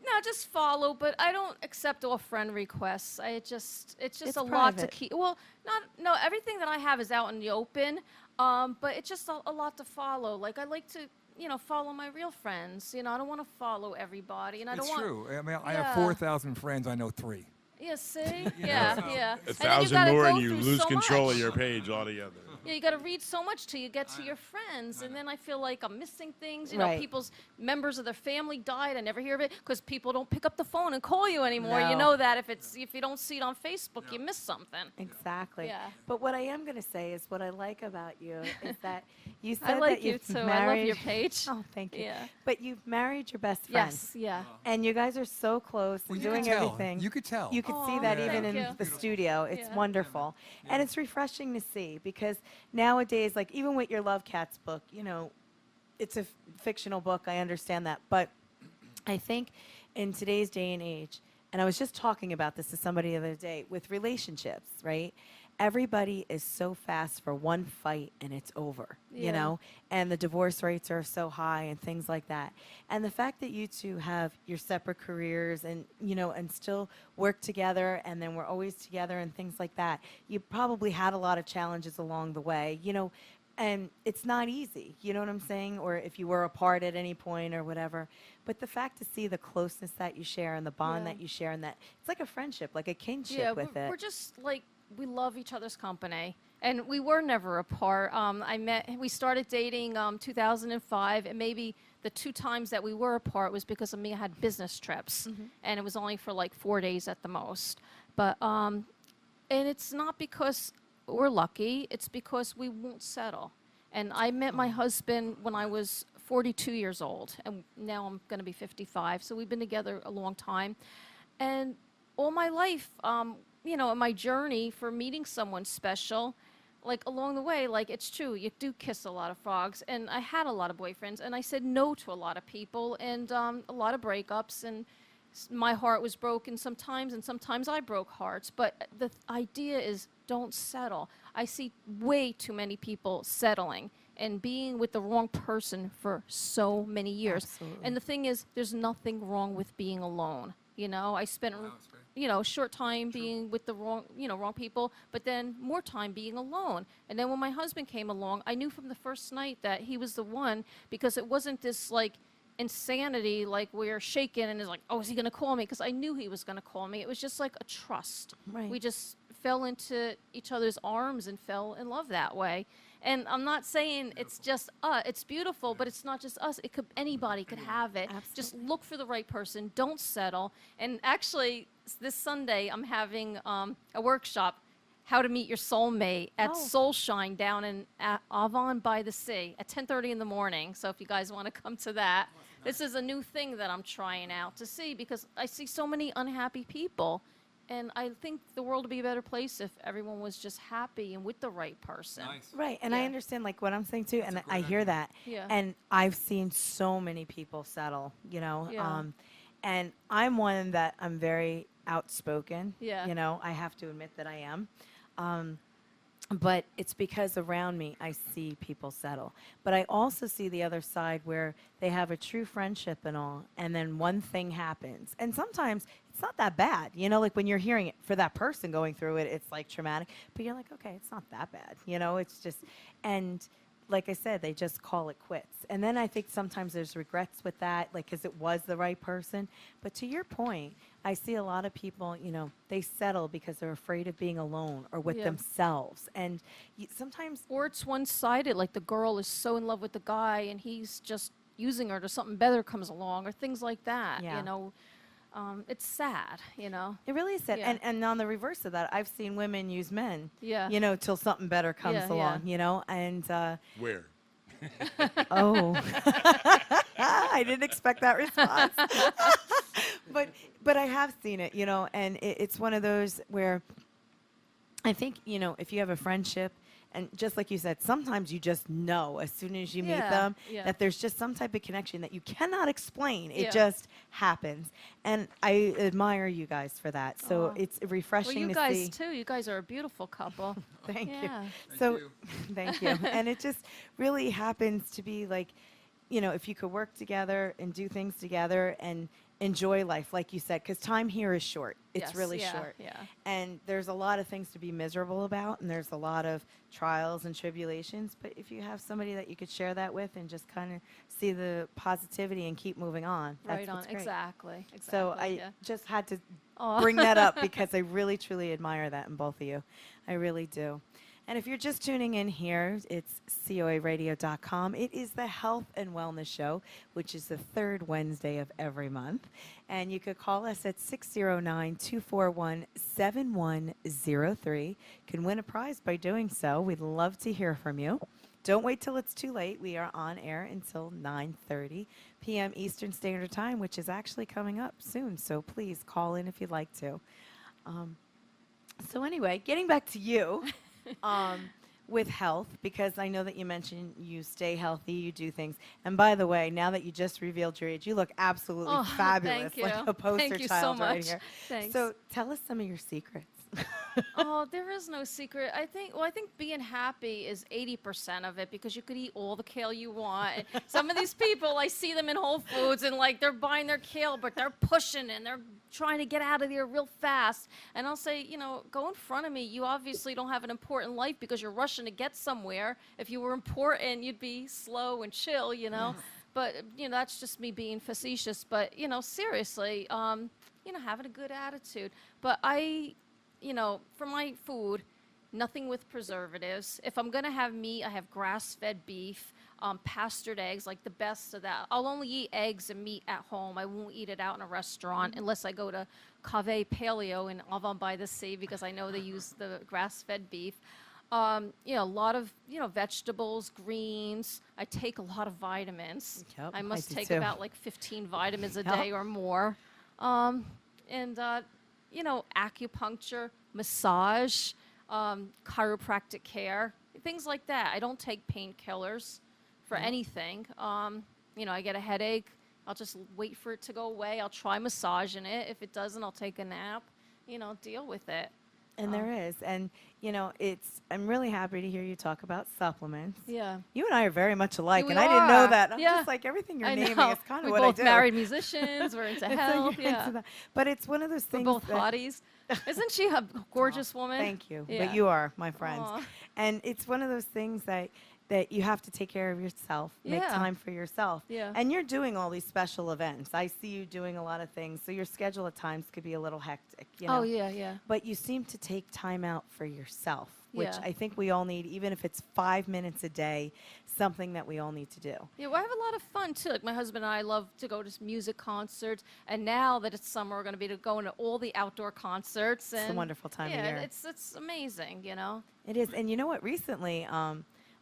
No, just follow, but I don't accept all friend requests. It's just It's a lot to private. keep. Well, no, everything that I have is out in the open. But it's just a lot to follow. Like I like to, follow my real friends. I don't want to follow everybody, and I It's don't want. true. I mean, I have Yeah. 4,000 friends. I know 3. Yeah, see? Yeah, so- yeah. A And then you 1,000 gotta more go and you through lose so control much. of your page altogether. Yeah, you got to read so much till you get to your friends, and then I feel like I'm missing things. Right. People's members of their family died. I never hear of it because people don't pick up the phone and call you anymore. No. You know that if you don't see it on Facebook, you miss something. Exactly. Yeah. But what I am going to say is what I like about you is that you said I like that you you've too. I love married. your page. Oh, thank you. Yeah. But you've married your best friend. Yes. Yeah. And you guys are so close Well, and you doing could tell. everything. You could tell. You could see Aw, that Yeah. even thank in you. the studio. It's Yeah. wonderful. And it's refreshing to see because nowadays, like even with your Love Cats book, it's a fictional book. I understand that. But I think in today's day and age, and I was just talking about this to somebody the other day, with relationships, right? Everybody is so fast for one fight and it's over, Yeah. and the divorce rates are so high and things like that. And the fact that you two have your separate careers and, and still work together and then we're always together and things like that, you probably had a lot of challenges along the way, and it's not easy, you know what I'm saying? Or if you were apart at any point or whatever. But the fact to see the closeness that you share and the bond Yeah. that you share and that it's like a friendship, like a kinship Yeah, with it. we're just like we love each other's company, and we were never apart. We started dating 2005, and maybe the 2 times that we were apart was because of me. I had business trips, and it was only for like 4 days at the most. But and it's not because we're lucky; it's because we won't settle. And I met my husband when I was 42 years old, and now I'm going to be 55. So we've been together a long time, and all my life, in my journey for meeting someone special, like along the way, like it's true, you do kiss a lot of frogs, and I had a lot of boyfriends, and I said no to a lot of people, and a lot of breakups, and my heart was broken sometimes, and sometimes I broke hearts. But the idea is don't settle. I see way too many people settling and being with the wrong person for so many years. Absolutely. And the thing is, there's nothing wrong with being alone. I spent a short time being with the wrong people, but then more time being alone. And then when my husband came along, I knew from the first night that he was the one, because it wasn't this like insanity, like we're shaken and is like, oh, is he going to call me? Because I knew he was going to call me. It was just like a trust. Right. We just fell into each other's arms and fell in love that way. And I'm not saying it's just it's beautiful, but it's not just us. Anybody could have it. Just Absolutely. look for the right person. Don't settle. And actually, this Sunday I'm having a workshop, How to Meet Your Soulmate, at Oh. Soul Shine down in Avon by the Sea at 10:30 in the morning. So if you guys want to come to that, this is a new thing that I'm trying out to see, because I see so many unhappy people. And I think the world would be a better place if everyone was just happy and with the right person. Nice. Right, and I Yeah. understand like what I'm saying too, and a I great hear idea. that. Yeah. And I've seen so many people settle, Yeah. and I'm one that I'm very outspoken. Yeah. I have to admit that I am. But it's because around me I see people settle. But I also see the other side where they have a true friendship and all, and then one thing happens. And sometimes it's not that bad. Like when you're hearing it for that person going through it, it's like traumatic. But you're like, okay, it's not that bad. It's just, and like I said, they just call it quits. And then I think sometimes there's regrets with that, like, because it was the right person. But to your point, I see a lot of people, they settle because they're afraid of being alone or with Yeah. themselves. And sometimes, Or it's one-sided, like the girl is so in love with the guy and he's just using her till something better comes along, or things like that. Yeah. it's sad, you know. It really is sad. Yeah. And on the reverse of that, I've seen women use men, Yeah. till something better comes Yeah, along, yeah. and, Where? oh, I didn't expect that response. but I have seen it, and it's one of those where I think, if you have a friendship, and just like you said, sometimes you just know as soon as you meet Yeah, them yeah. that there's just some type of connection that you cannot explain. It Yeah. just happens. And I admire you guys for that. So Aw. it's Well, refreshing you to guys see. too. You guys are a beautiful couple. Thank you. Yeah. So, you. thank you. And it just really happens to be like, if you could work together and do things together and enjoy life, like you said, because time here is short. It's Yes, really yeah, short. yeah. And there's a lot of things to be miserable about, and there's a lot of trials and tribulations. But if you have somebody that you could share that with and just kind of see the positivity and keep moving on, that's Right on. what's great. Exactly. So Exactly. I yeah. just had to Aw. bring that up because I really, truly admire that in both of you. I really do. And if you're just tuning in here, it's coaradio.com. It is the Health and Wellness Show, which is the third Wednesday of every month. And you could call us at 609-241-7103. You can win a prize by doing so. We'd love to hear from you. Don't wait till it's too late. We are on air until 9:30 p.m. Eastern Standard Time, which is actually coming up soon. So please call in if you'd like to. So anyway, getting back to you. With health, because I know that you mentioned you stay healthy, you do things. And by the way, now that you just revealed your age, you look absolutely Oh, fabulous, thank you. like a poster Thank you child so right much. here. Thanks. So tell us some of your secrets. Oh, there is no secret. I think being happy is 80% of it, because you could eat all the kale you want. And some of these people, I see them in Whole Foods and like they're buying their kale, but they're pushing and they're trying to get out of there real fast. And I'll say, go in front of me. You obviously don't have an important life because you're rushing to get somewhere. If you were important, you'd be slow and chill, But, that's just me being facetious. But, seriously, having a good attitude. But for my food, nothing with preservatives. If I'm going to have meat, I have grass-fed beef, pastured eggs, like the best of that. I'll only eat eggs and meat at home. I won't eat it out in a restaurant unless I go to Cave Paleo in Avon by the Sea, because I know they use the grass-fed beef. A lot of, vegetables, greens. I take a lot of vitamins. Yep, I must do take too. about like 15 vitamins a Yep. day or more. Acupuncture, massage, chiropractic care, things like that. I don't take painkillers for anything. I get a headache, I'll just wait for it to go away. I'll try massaging it. If it doesn't, I'll take a nap, deal with it. And there is. And, I'm really happy to hear you talk about supplements. Yeah. You and I are very much alike, We and I didn't know are. that. I'm Yeah. just like, everything you're I naming know. is kind of We're what I both do. married musicians. We're into It's like health. you're into Yeah. that. But it's one of those We're things both that, hotties. Isn't she a gorgeous woman? Thank you. Yeah. But you are, my friends. Aw. And it's one of those things that you have to take care of yourself, make Yeah. time for yourself. Yeah. And you're doing all these special events. I see you doing a lot of things. So your schedule at times could be a little hectic, Oh, yeah, yeah. But you seem to take time out for yourself, which Yeah. I think we all need, even if it's 5 minutes a day, something that we all need to do. Yeah, well, I have a lot of fun too. Like my husband and I love to go to music concerts, and now that it's summer, we're going to be going to all the outdoor concerts. It's a And wonderful time of yeah, year. it's amazing, It is. And you know what? Recently,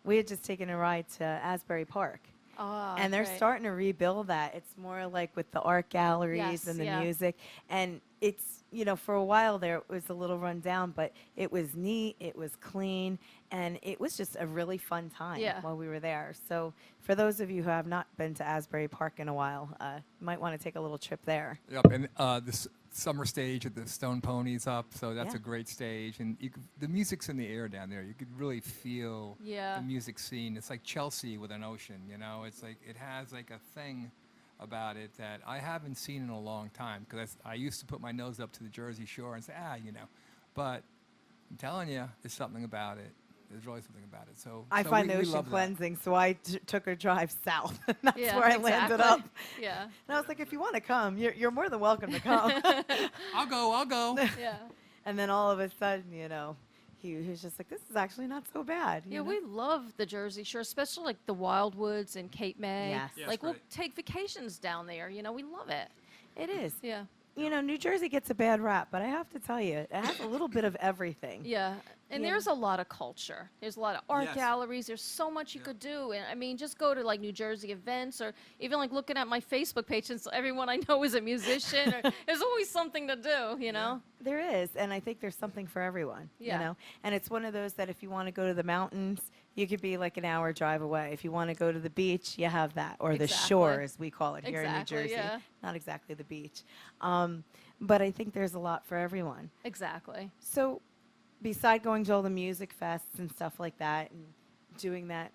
we had just taken a ride to Asbury Park. Oh, And they're great. starting to rebuild that. It's more like with the art galleries Yes, and the yeah. music. And it's, for a while there, it was a little run down, but it was neat, it was clean, and it was just a really fun time Yeah. while we were there. So for those of you who have not been to Asbury Park in a while, you might want to take a little trip there. Yep, and this summer stage at the Stone Pony's up, so that's Yeah. a great stage. And the music's in the air down there. You could really feel Yeah. the music scene. It's like Chelsea with an ocean, It's like it has like a thing about it that I haven't seen in a long time, because I used to put my nose up to the Jersey Shore and say, But I'm telling you, there's something about it. There's really something about it. So I so find we the ocean love that. cleansing, so I took a drive south. And that's Yeah, where I landed exactly. up. Yeah, And I was like, if you want to come, you're more than welcome to come. I'll go. yeah. And then all of a sudden, he was just like, this is actually not so bad. Yeah, we love the Jersey Shore, especially like the Wildwoods and Cape May. Yes. Yeah, Like it's we'll great. take vacations down there. We love it. It is. Yeah. You know, New Jersey gets a bad rap, but I have to tell you, it has a little bit of everything. Yeah, and Yeah. there's a lot of culture. There's a lot of art Yes. galleries. There's so much you could do. And I mean, just go to like New Jersey events, or even like looking at my Facebook page, and everyone I know is a musician. Or there's always something to do, you know? There is, and I think there's something for everyone. Yeah. You know, and it's one of those that if you want to go to the mountains, you could be like an hour drive away. If you want to go to the beach, you have that, or the Exactly. shore, as we call it here Exactly, in New Jersey. yeah. Not exactly the beach, but I think there's a lot for everyone. Exactly. So, beside going to all the music fests and stuff like that, and doing that,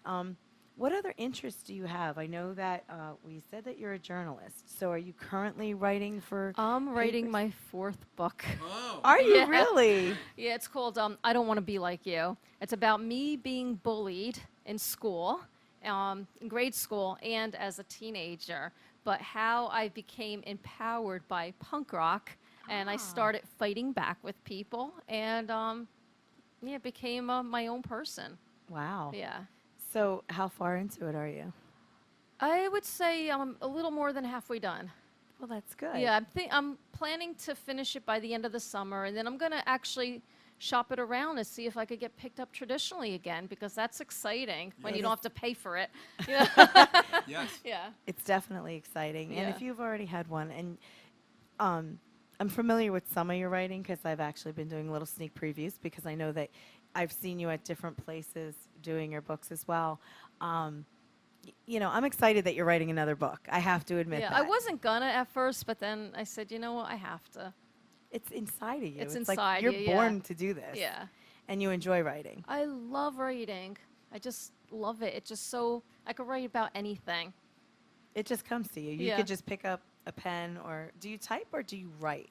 what other interests do you have? I know that we said that you're a journalist. So, are you currently writing for? I'm writing papers? my 4th book. Oh. Are you Yeah. really? Yeah, it's called I Don't Want to Be Like You. It's about me being bullied in school, in grade school, and as a teenager, but how I became empowered by punk rock, and I started fighting back with people, and yeah, became my own person. Wow. Yeah. So, how far into it are you? I would say I'm a little more than halfway done. Well, that's good. Yeah, I'm planning to finish it by the end of the summer, and then I'm going to actually shop it around and see if I could get picked up traditionally again, because that's exciting when you don't have to pay for it. Yeah. Yes. Yeah. It's definitely exciting. And Yeah. if you've already had one, and I'm familiar with some of your writing because I've actually been doing little sneak previews because I know that I've seen you at different places doing your books as well. You know, I'm excited that you're writing another book. I have to admit Yeah, that. I wasn't gonna at first, but then I said, you know what, I have to. It's inside of you. It's like inside you're you, yeah. born to do this. Yeah. And you enjoy writing. I love writing. I just love it. It's just so, I could write about anything. It just comes to you. You Yeah. could just pick up a pen, or do you type or do you write?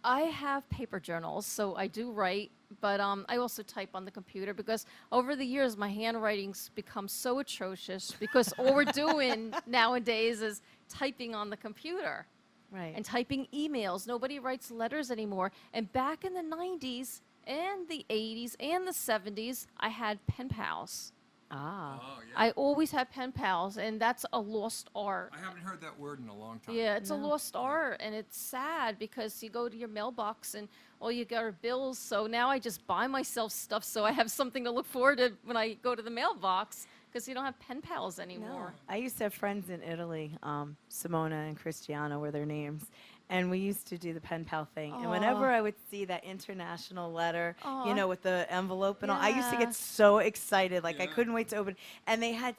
I have paper journals, so I do write, but I also type on the computer because over the years my handwriting's become so atrocious because all we're doing nowadays is typing on the computer Right. and typing emails. Nobody writes letters anymore. And back in the 90s and the 80s and the 70s, I had pen pals. Ah. Oh, yeah. I always had pen pals, and that's a lost art. I haven't heard that word in a long time. Yeah, it's a No. lost art, and it's sad because you go to your mailbox and all you got are bills. So now I just buy myself stuff so I have something to look forward to when I go to the mailbox, because you don't have pen pals anymore. I used to have friends in Italy. Simona and Christiano were their names. And we used to do the pen pal thing. And whenever I would see that international letter, Aw. you know, with the envelope and all, I used to Yeah. get so excited. Like, I Yeah. couldn't wait to open. And they had,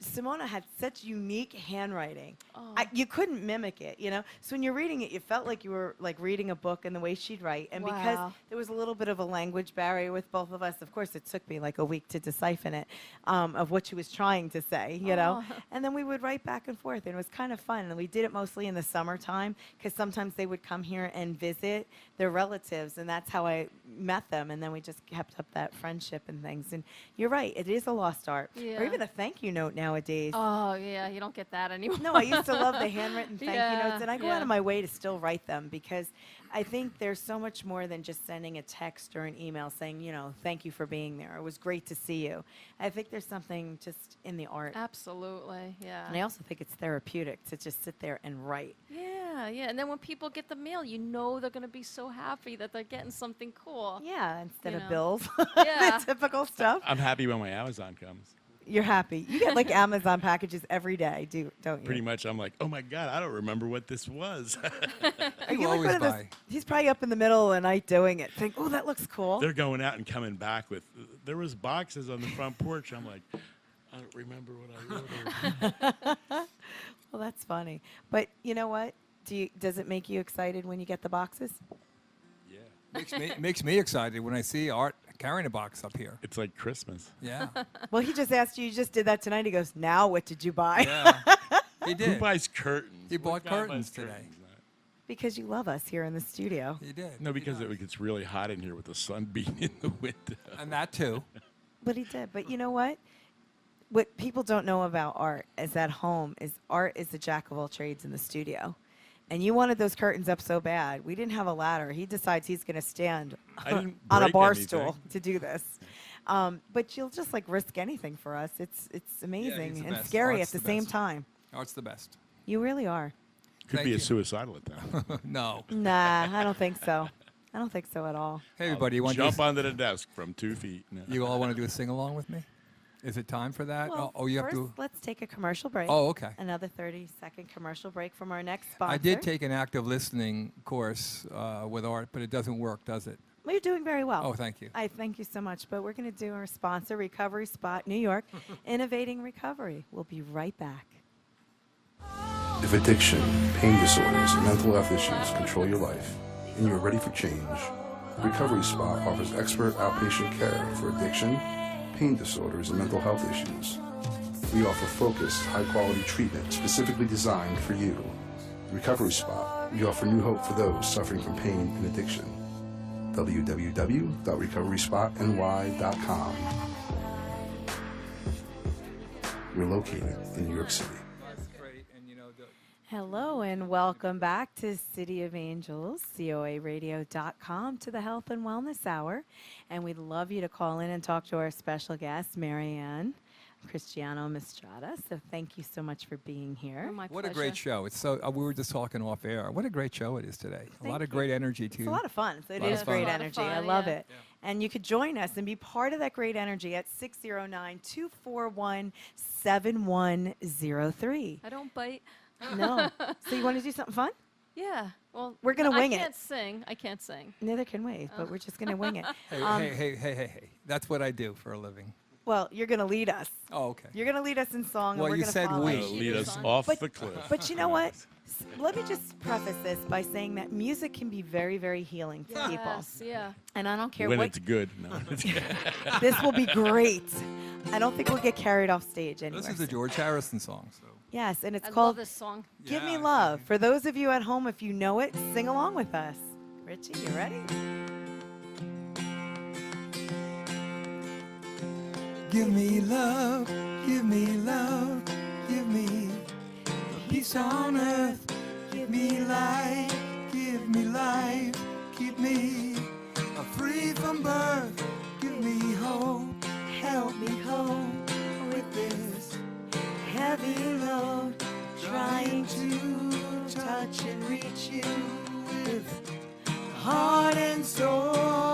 Simona had such unique handwriting. Oh. You couldn't mimic it, you know? So when you're reading it, you felt like you were, like, reading a book and the way she'd write. And because Wow. there was a little bit of a language barrier with both of us, of course, it took me, like, a week to decipher it, of what she was trying to say, you know? Oh. And then we would write back and forth, and it was kind of fun. And we did it mostly in the summertime because sometimes they would come here and visit their relatives, and that's how I met them. And then we just kept up that friendship and things. And you're right, it is a lost art. Yeah. Or even a thank you note nowadays. Oh, yeah, you don't get that anymore. No, I used to love the handwritten thank you Yeah, notes, and I go yeah. out of my way to still write them because I think there's so much more than just sending a text or an email saying, you know, thank you for being there. It was great to see you. I think there's something just in the art. Absolutely, yeah. And I also think it's therapeutic to just sit there and write. Yeah, yeah. And then when people get the mail, you know they're going to be so happy that they're getting something cool. Yeah, instead You of know. bills. Yeah. The typical stuff. I'm happy when my Amazon comes. You're happy. You get like Amazon packages every day, don't you? Pretty much, I'm like, oh my God, I don't remember what this was. Are You you like always one of those- buy. He's probably up in the middle of the night doing it. Think, oh, that looks cool. They're going out and coming back with, there was boxes on the front porch. I'm like, I don't remember what I ordered. Well, that's funny. But you know what? Does it make you excited when you get the boxes? Yeah. Makes me excited when I see Art carrying a box up here. It's like Christmas. Yeah. Well, he just asked you. You just did that tonight. He goes, now what did you buy? Yeah. He Who did. buys curtains? He What bought guy buys curtains today. Because you love us here in the studio. He did. No, He because does. it gets really hot in here with the sun beating in the window. And that too. But he did. But you know what? What people don't know about Art is at home is Art is the jack of all trades in the studio. And you wanted those curtains up so bad. We didn't have a ladder. He decides he's going to stand I didn't on a break bar anything. stool to do this. But you'll just like risk anything for us. It's amazing the and best. scary Art's at the the same best. time. Art's the best. You really are. Could Thank be you. a suicidal attempt. No. Nah, I don't think so. I don't think so at all. Hey, everybody, you want to Jump onto the desk from 2 feet. No. you all want to do a sing along with me? Is it time for that? Well, You first, have to. let's take a commercial break. Oh, okay. Another 30-second commercial break from our next sponsor. I did take an active listening course with Art, but it doesn't work, does it? Well, you're doing very well. Oh, thank you. I thank you so much. But we're going to do our sponsor, Recovery Spot New York, Innovating Recovery. We'll be right back. If addiction, pain disorders, and mental health issues control your life, and you're ready for change, Recovery Spot offers expert outpatient care for addiction, pain disorders, and mental health issues. We offer focused, high-quality treatment specifically designed for you. Recovery Spot, we offer new hope for those suffering from pain and addiction. www.recoveryspotny.com. We're located in New York City. That's great. And you know, Hello and welcome back to City of Angels, COARadio.com, to the Health and Wellness Hour. And we'd love you to call in and talk to our special guest, Maryanne Christiano-Mistretta. So thank you so much for being here. Oh, my what a pleasure. great show. It's so we were just talking off air. What a great show it is today. Thank a lot of you. great energy too. It's a lot of fun. So it Lot of is fun. great A lot of energy. I fun, love yeah. it. And you could join us and be part of that great energy at 609-241-7103. I don't bite. No. So you want to do something fun? Yeah. Well, We're gonna wing it. I can't sing. Neither can we, but we're just going to wing it. Hey. That's what I do for a living. Well, you're going to lead us. Oh, okay. You're going to lead us in song, Well, and we're you going to said follow. we. It'll lead us But- off But- the cliff. But you know what? Let me just preface this by saying that music can be very, very healing to people. Yes, yeah. And I don't care When what. it's good. No. This will be great. I don't think we'll get carried off stage anywhere. This is a soon. George Harrison song. So. Yes, and it's I love called this song. Give Me Yeah. Love. For those of you at home, if you know it, sing along with us. Richie, you ready? Give me love, give me love, give me peace on earth, give me life, keep me free from birth, give me hope, help me cope with this heavy load, trying to touch and reach you with heart and soul.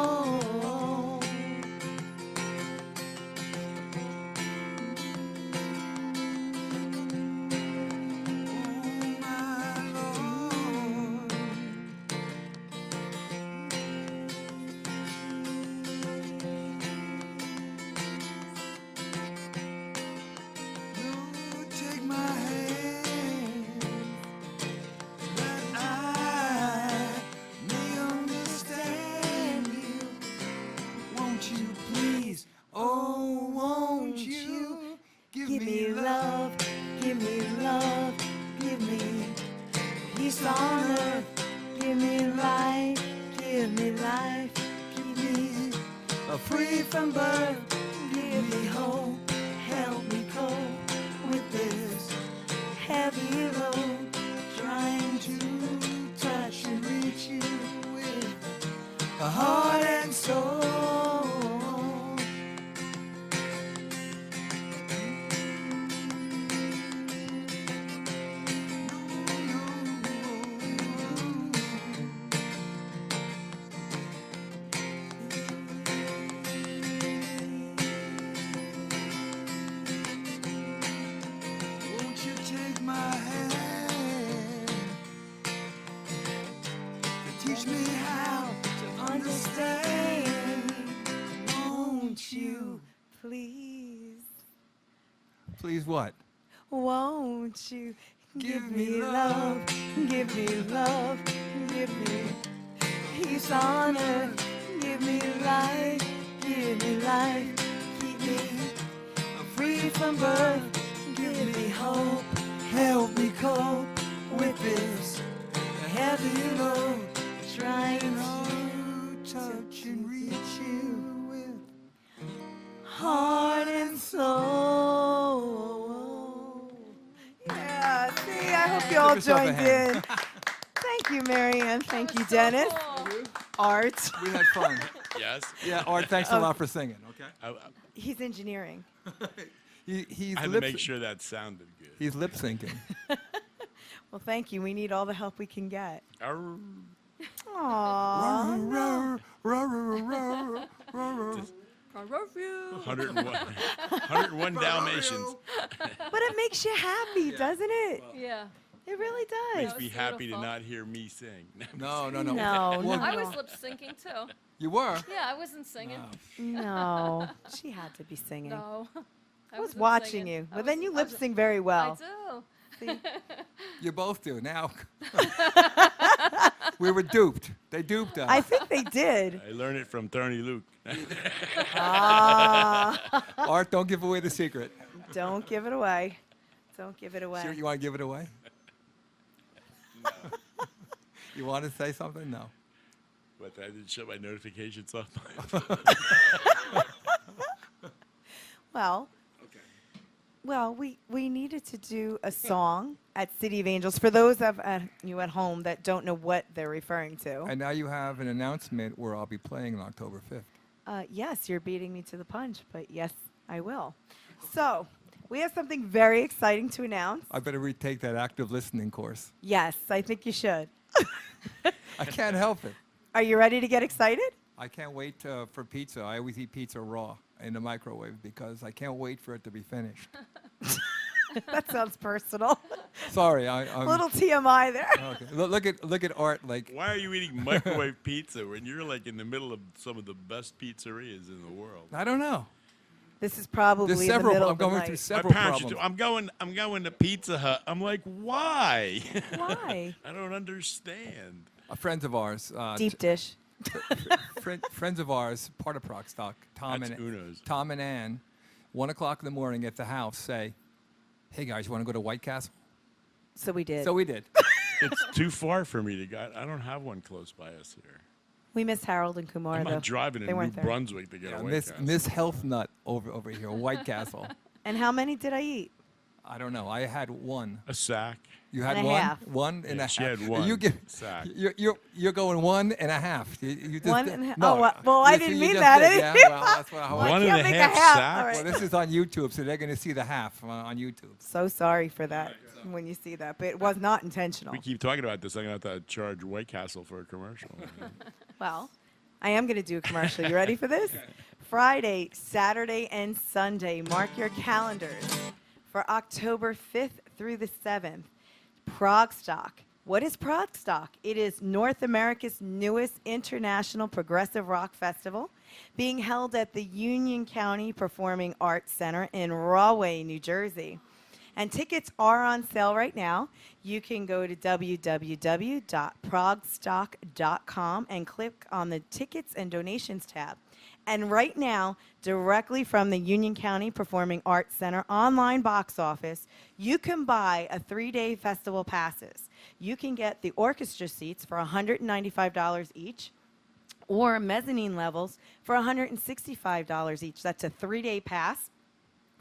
Take my hand, that I may understand you. Won't you please, oh, won't you give me love, give me love, give me peace on earth, give me life, keep me free from birth, give me hope, help me cope with this heavy load, trying to touch and reach you with a heart and soul. Won't you take my hand to teach me how to understand? Won't you please? Please what? Won't you give me love, give me love, give me peace on earth, give me life, keep me free from birth, give me hope, help me cope with this heavy load, trying to touch and reach you with heart and soul. Yeah, see, I hope you all yourself a joined hand. in. Thank you, Maryanne. Thank you, Dennis. Art. We had fun. Yes. Yeah, Art, thanks a lot for singing, okay? He's engineering. He's I had to lip make sure that sounded good. He's lip syncing. Well, thank you. We need all the help we can get. Arr. Aww. 101, 101 Dalmatians. But it makes you happy, doesn't it? Yeah. It really Makes does. me was happy to beautiful. not hear me sing. No. No, Well, no. I was lip syncing too. You were. Yeah, I wasn't singing. No, she had to be singing. No. I was wasn't watching singing. you. I But then was- you I lip was- sync very well. I do. See? You both do. Now we were duped. They duped us. I think they did. I learned it from Tony Luke. Ah, Art, don't give away the secret. don't give it away. Don't give it away. Sure, you want to give it away? You want to say something? No. But I didn't shut my notifications off. Well, we needed to do a song at City of Angels for those of you at home that don't know what they're referring to. And now you have an announcement where I'll be playing on October 5th. Yes, you're beating me to the punch, but yes, I will. So, we have something very exciting to announce. I better retake that active listening course. Yes, I think you should. I can't help it. Are you ready to get excited? I can't wait for pizza. I always eat pizza raw in the microwave because I can't wait for it to be finished. That sounds personal. Sorry, I'm Little TMI there. okay. Look at Art like Why are you eating microwave pizza when you're like in the middle of some of the best pizzerias in the world? I don't know. This is probably There's the several. middle I'm of the going night. through My several parents problems. used to, I'm going to Pizza Hut. I'm like, why? Why? I don't understand. Friends of ours, Deep dish. friends of ours, part of Proc Stock, Tom That's and Uno's. Tom and Ann, 1 o'clock in the morning at the house say, "Hey guys, you want to go to White Castle?" So we did. So we did. It's too far for me to go. I don't have one close by us here. We missed Harold and Kumar, I'm though. not driving They in New weren't there. Brunswick to get Yeah, a White Miss Castle. Health Nut over here, White Castle. And how many did I eat? I don't know. I had one. A sack. You had And a one. half. One and Yeah, a she half. had one You give. sack. You're going 1.5. You just One did- and a half. No, Oh, well, I you didn't see, you mean just that. did, yeah, well, that's what I Well, was- I One and can't a make half a half. sack? All Well, right. this is on YouTube, so they're going to see the half on YouTube. So sorry for that when you see that, but it was not intentional. We keep talking about this. I'm going to have to charge White Castle for a commercial. Well, I am going to do a commercial. You ready for this? Friday, Saturday, and Sunday. Mark your calendars for October 5th through the 7th. Prague Stock. What is Prague Stock? It is North America's newest international progressive rock festival being held at the Union County Performing Arts Center in Rahway, New Jersey. And tickets are on sale right now. You can go to www.progstock.com and click on the Tickets and Donations tab. And right now, directly from the Union County Performing Arts Center online box office, you can buy a 3-day festival passes. You can get the orchestra seats for $195 each, or mezzanine levels for $165 each. That's a 3-day pass.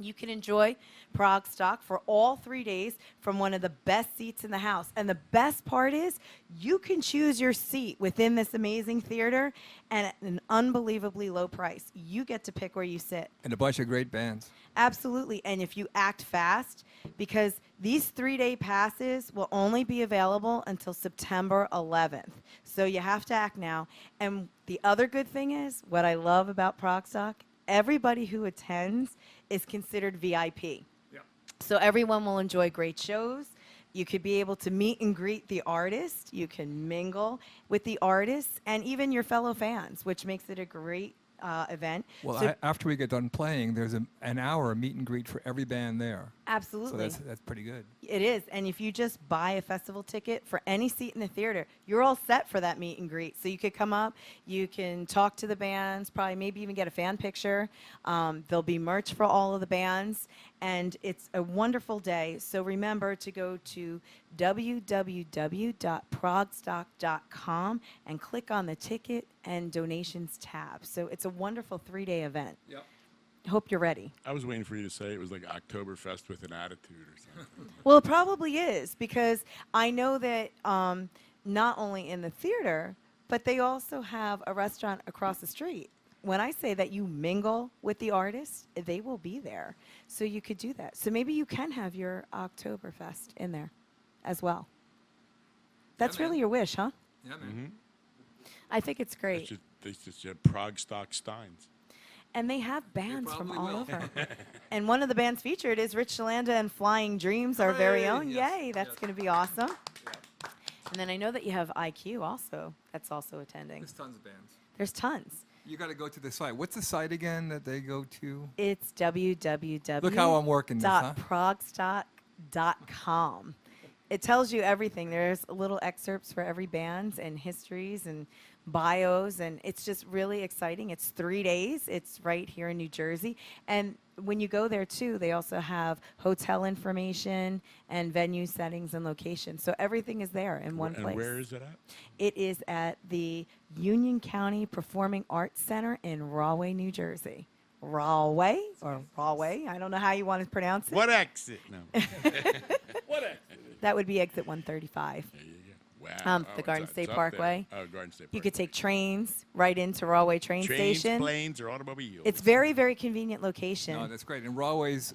You can enjoy Prague Stock for all 3 days from one of the best seats in the house. And the best part is you can choose your seat within this amazing theater and at an unbelievably low price. You get to pick where you sit. And a bunch of great bands. Absolutely. And if you act fast, because these 3-day passes will only be available until September 11th. So you have to act now. And the other good thing is, what I love about Prague Stock, everybody who attends is considered VIP. So everyone will enjoy great shows. You could be able to meet and greet the artist. You can mingle with the artists and even your fellow fans, which makes it a great event. Well, So- after we get done playing, there's an hour meet and greet for every band there. absolutely. So that's pretty good. It is. And if you just buy a festival ticket for any seat in the theater, you're all set for that meet and greet. So you could come up, you can talk to the bands, probably maybe even get a fan picture. There'll be merch for all of the bands. And it's a wonderful day. So remember to go to www.progstock.com and click on the ticket and donations tab. So it's a wonderful 3-day event. Yep. Hope you're ready. I was waiting for you to say it was like Oktoberfest with an attitude or something. Well, it probably is, because I know that not only in the theater, but they also have a restaurant across the street. When I say that you mingle with the artists, they will be there. So you could do that. So maybe you can have your Oktoberfest in there as well. That's man. really your wish, huh? Yeah, man. I think it's great. They just have Prague stock Steins. And they have bands from probably all will. over. And one of the bands featured is Ryche, Chlanda and Flying Dreams, our very Hooray! own. Yes, Yay, that's yes. going to be awesome. And then I know that you have IQ also. That's also attending. There's tons of bands. There's tons. You got to go to the site. What's the site again that they go to? It's www. Look how I'm working this, huh? .progstock.com. It tells you everything. There's little excerpts for every band and histories and bios, and it's just really exciting. It's 3 days. It's right here in New Jersey. And when you go there, too, they also have hotel information and venue settings and locations. So everything is there in one place. And where is it at? It is at the Union County Performing Arts Center in Rahway, New Jersey. Rahway or Rahway? I don't know how you want to pronounce it. What exit? No. What exit? That would be exit 135. There you go. Wow. The Garden it's State up Parkway. there. Oh, Garden State Parkway. You could take trains right into Rahway train Trains, station. planes, or automobiles. It's very, very convenient location. No, that's great. And Rahway's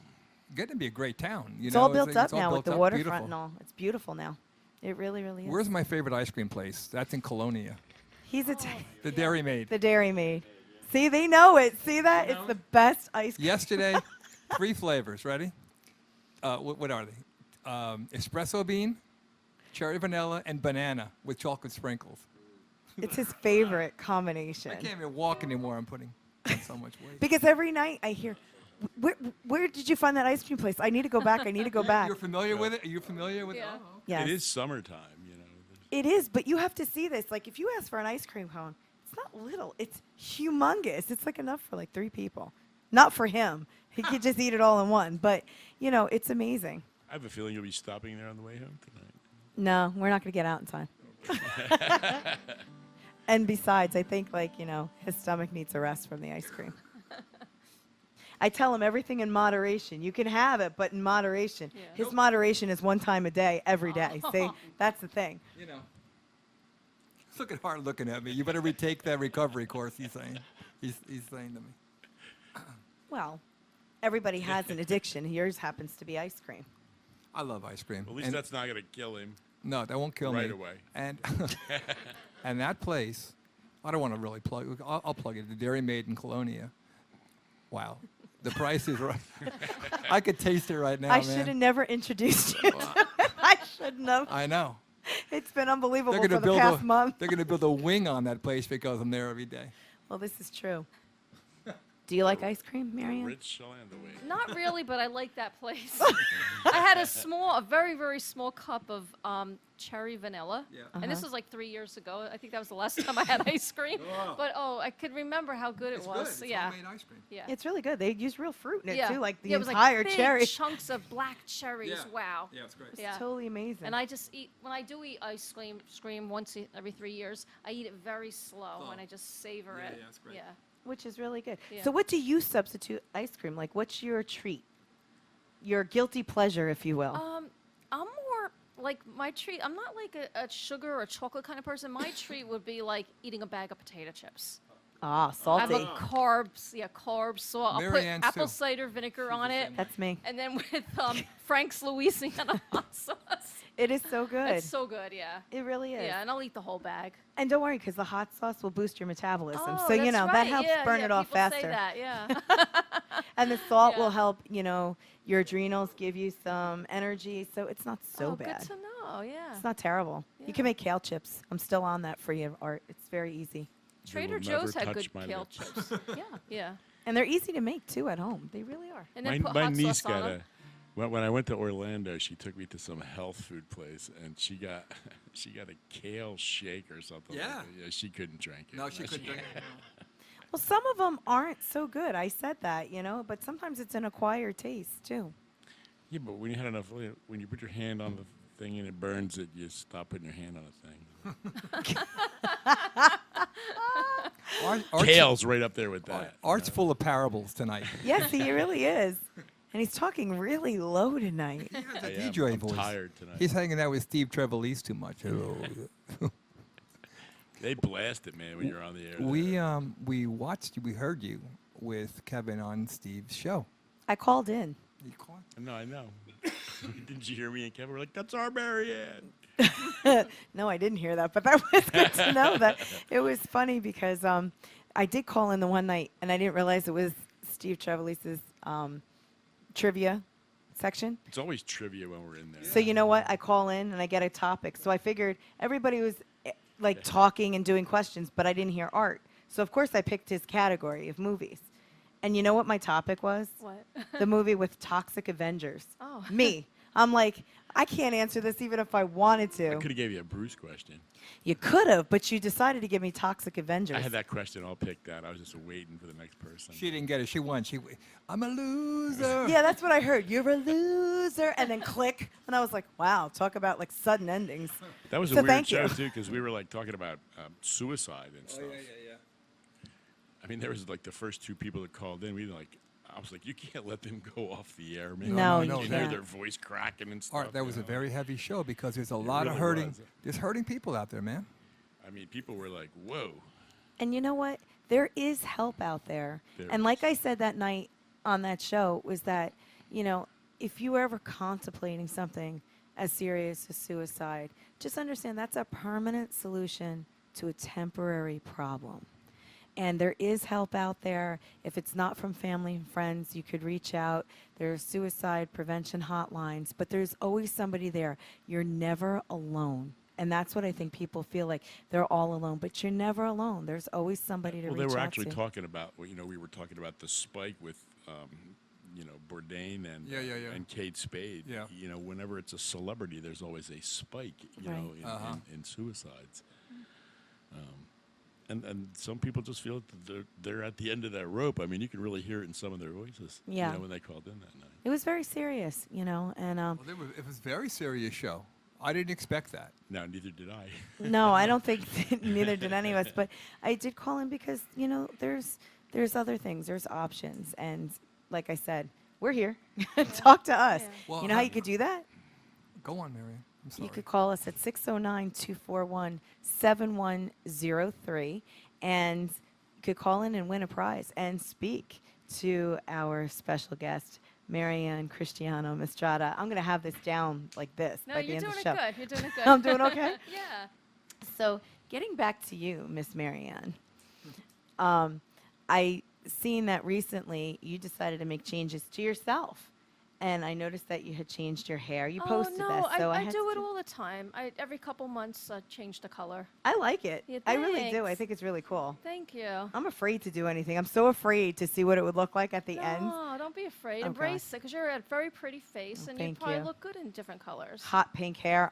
getting to be a great town. You It's know, all built up all now with built the up. waterfront Beautiful. and all. It's beautiful now. It really, really is. Where's my favorite ice cream place? That's in Colonia. He's a The Dairy Maid. the Dairy Maid. See, they know it. See that? It's the best ice cream. Yesterday, 3 flavors. Ready? What are they? Espresso bean, cherry vanilla, and banana with chocolate sprinkles. It's his favorite combination. I can't even walk anymore. I'm putting on so much weight. Because every night I hear, where did you find that ice cream place? I need to go back. I need to go back. You're familiar with it? Are you familiar with Yeah. it? Oh, Yes. It is summertime, you know. It is, but you have to see this. Like, if you ask for an ice cream cone, it's not little. It's humongous. It's like enough for like 3 people. Not for him. He could just eat it all in one. But, you know, it's amazing. I have a feeling you'll be stopping there on the way home tonight. No, we're not going to get out in time. And besides, I think, like, you know, his stomach needs a rest from the ice cream. I tell him everything in moderation. You can have it, but in moderation. Yeah. His moderation is 1 time a day, every day. See, that's the thing. You know. He's looking hard looking at me. You better retake that recovery course, he's saying. He's saying to me. Well, everybody has an addiction. Yours happens to be ice cream. I love ice cream. At least And- that's not going to kill him. No, that won't kill me. Right away. And and that place, I don't want to really plug. I'll plug it. The Dairy Maid in Colonia. Wow, the price is right. I could taste it right now, I man. should have never introduced you to it. I shouldn't have. I know. It's been unbelievable They're for gonna the build past a. month. They're gonna build a wing on that place because I'm there every day. Well, this is true. Do you like ice cream, Marianne? Rich Chlanda way. Not really, but I like that place. I had a very, very small cup of cherry vanilla. Yeah. And this was like 3 years ago. I think that was the last time I had ice cream. But I could remember how good It's it was. good. It's yeah. homemade ice cream. Yeah. It's really good. They use real fruit in it yeah. too, like the Yeah, it was entire like big cherry. chunks of black cherries. Yeah. Wow. Yeah, it's great. It's Yeah. totally amazing. And I just eat, when I do eat ice cream once every 3 years, I eat it very slow Oh. and I just savor Yeah, it. yeah, it's great. Yeah. Which is really good. Yeah. So what do you substitute ice cream? Like, what's your treat? Your guilty pleasure, if you will. I'm more like my treat. I'm not like a sugar or chocolate kind of person. My treat would be like eating a bag of potato chips. Ah, I'm salty. a carbs. So I'll Marianne's put apple too. cider vinegar on it, That's me. and then with Frank's Louisiana hot sauce. It is so good. It's so good, yeah. It really is. Yeah, and I'll eat the whole bag. And don't worry, because the hot sauce will boost your metabolism. Oh, so, you that's know, that right. helps Yeah, burn yeah, it off people faster. Say that, yeah. And the salt Yeah. will help, you know, your adrenals, give you some energy. So it's not so oh, bad. Good to know. Yeah. It's not terrible. You Yeah. can make kale chips. I'm still on that for you, Art. It's very easy. Trader will Joe's never had touch good my kale lips. chips. Yeah, yeah. And they're easy to make, too, at home. They really are. And then My, put my hot niece sauce on got them. when I went to Orlando, she took me to some health food place, and she got a kale shake or something. Yeah. Like that. Yeah, she couldn't drink it. No, she couldn't drink it. Well, some of them aren't so good. I said that, you know, but sometimes it's an acquired taste, too. Yeah, but when you had enough, when you put your hand on the thing and it burns it, you stop putting your hand on a thing. Art's, Kale's right up there with that. Art's full of parables tonight. Yes, he really is. And he's talking really low tonight. He has I a am. DJ I'm voice. tired tonight. He's hanging out with Steve Trevelise too much. They blast it, man, when you're on the air. We heard you with Kevin on Steve's show. I called in. You caught? No, I know. Didn't you hear me and Kevin? We're like, that's our Marianne. No, I didn't hear that, but that was good to know. That it was funny because I did call in the one night, and I didn't realize it was Steve Trevelise's trivia section. It's always trivia when we're in there. So you know what? I call in and I get a topic. So I figured everybody was like talking and doing questions, but I didn't hear art. So of course I picked his category of movies. And you know what my topic was? What? The movie with Toxic Avengers. Oh. Me. I'm like, I can't answer this even if I wanted I to. could have gave you a Bruce question. You could have, but you decided to give me Toxic Avengers. I had that question all picked out. I was just waiting for the next person. She didn't get it. She won. I'm a loser. Yeah, that's what I heard. You're a loser. And then click. And I was like, wow, talk about like sudden endings. That was a So weird thank show, you. too, because we were like talking about suicide and stuff. I mean, there was like the first two people that called in. I was like, you can't let them go off the air, man. No, you you can hear can't. their voice cracking and stuff. Art, that was you a know. very heavy show because there's a lot of really hurting. was. There's hurting people out there, man. I mean, people were like, whoa. And you know what? There is help out there. There And like is. I said that night on that show was that, if you were ever contemplating something as serious as suicide, just understand that's a permanent solution to a temporary problem. And there is help out there. If it's not from family and friends, you could reach out. There's suicide prevention hotlines, but there's always somebody there. You're never alone. And that's what I think people feel like they're all alone, but you're never alone. There's always somebody to Well, reach out to. they were actually talking about, we were talking about the spike with, Bourdain and Yeah. and Kate Spade. Yeah. Whenever it's a celebrity, there's always a spike, Right. in suicides. And some people just feel that they're at the end of that rope. I mean, you can really hear it in some of their voices. Yeah. When they called in that night. It was very serious, and Well, it was a very serious show. I didn't expect that. Now, neither did I. no, I don't think neither did any of us. But I did call in because there's other things, there's options, and like I said, we're here. Talk to us. Yeah. Well, You know how you could do that? Go on, Marianne. I'm sorry. You could call us at 609-241-7103, and you could call in and win a prize and speak to our special guest, Maryann Cristiano-Mistretta. I'm going to have this down like this No, by the you're end of doing the it show. good. You're doing it good. I'm doing okay? Yeah. So getting back to you, Miss Maryann, I seen that recently you decided to make changes to yourself. And I noticed that you had changed your hair. You posted no, this, so I had do to it all the time. Every couple months, change the color. I like it. Yeah, I really do. I thanks. think it's really cool. Thank you. I'm afraid to do anything. I'm so afraid to see what it would look like at the end. No, don't be afraid. Oh, Embrace it, because you're a very pretty face, Oh, and you thank probably you. look good in different colors. Hot pink hair.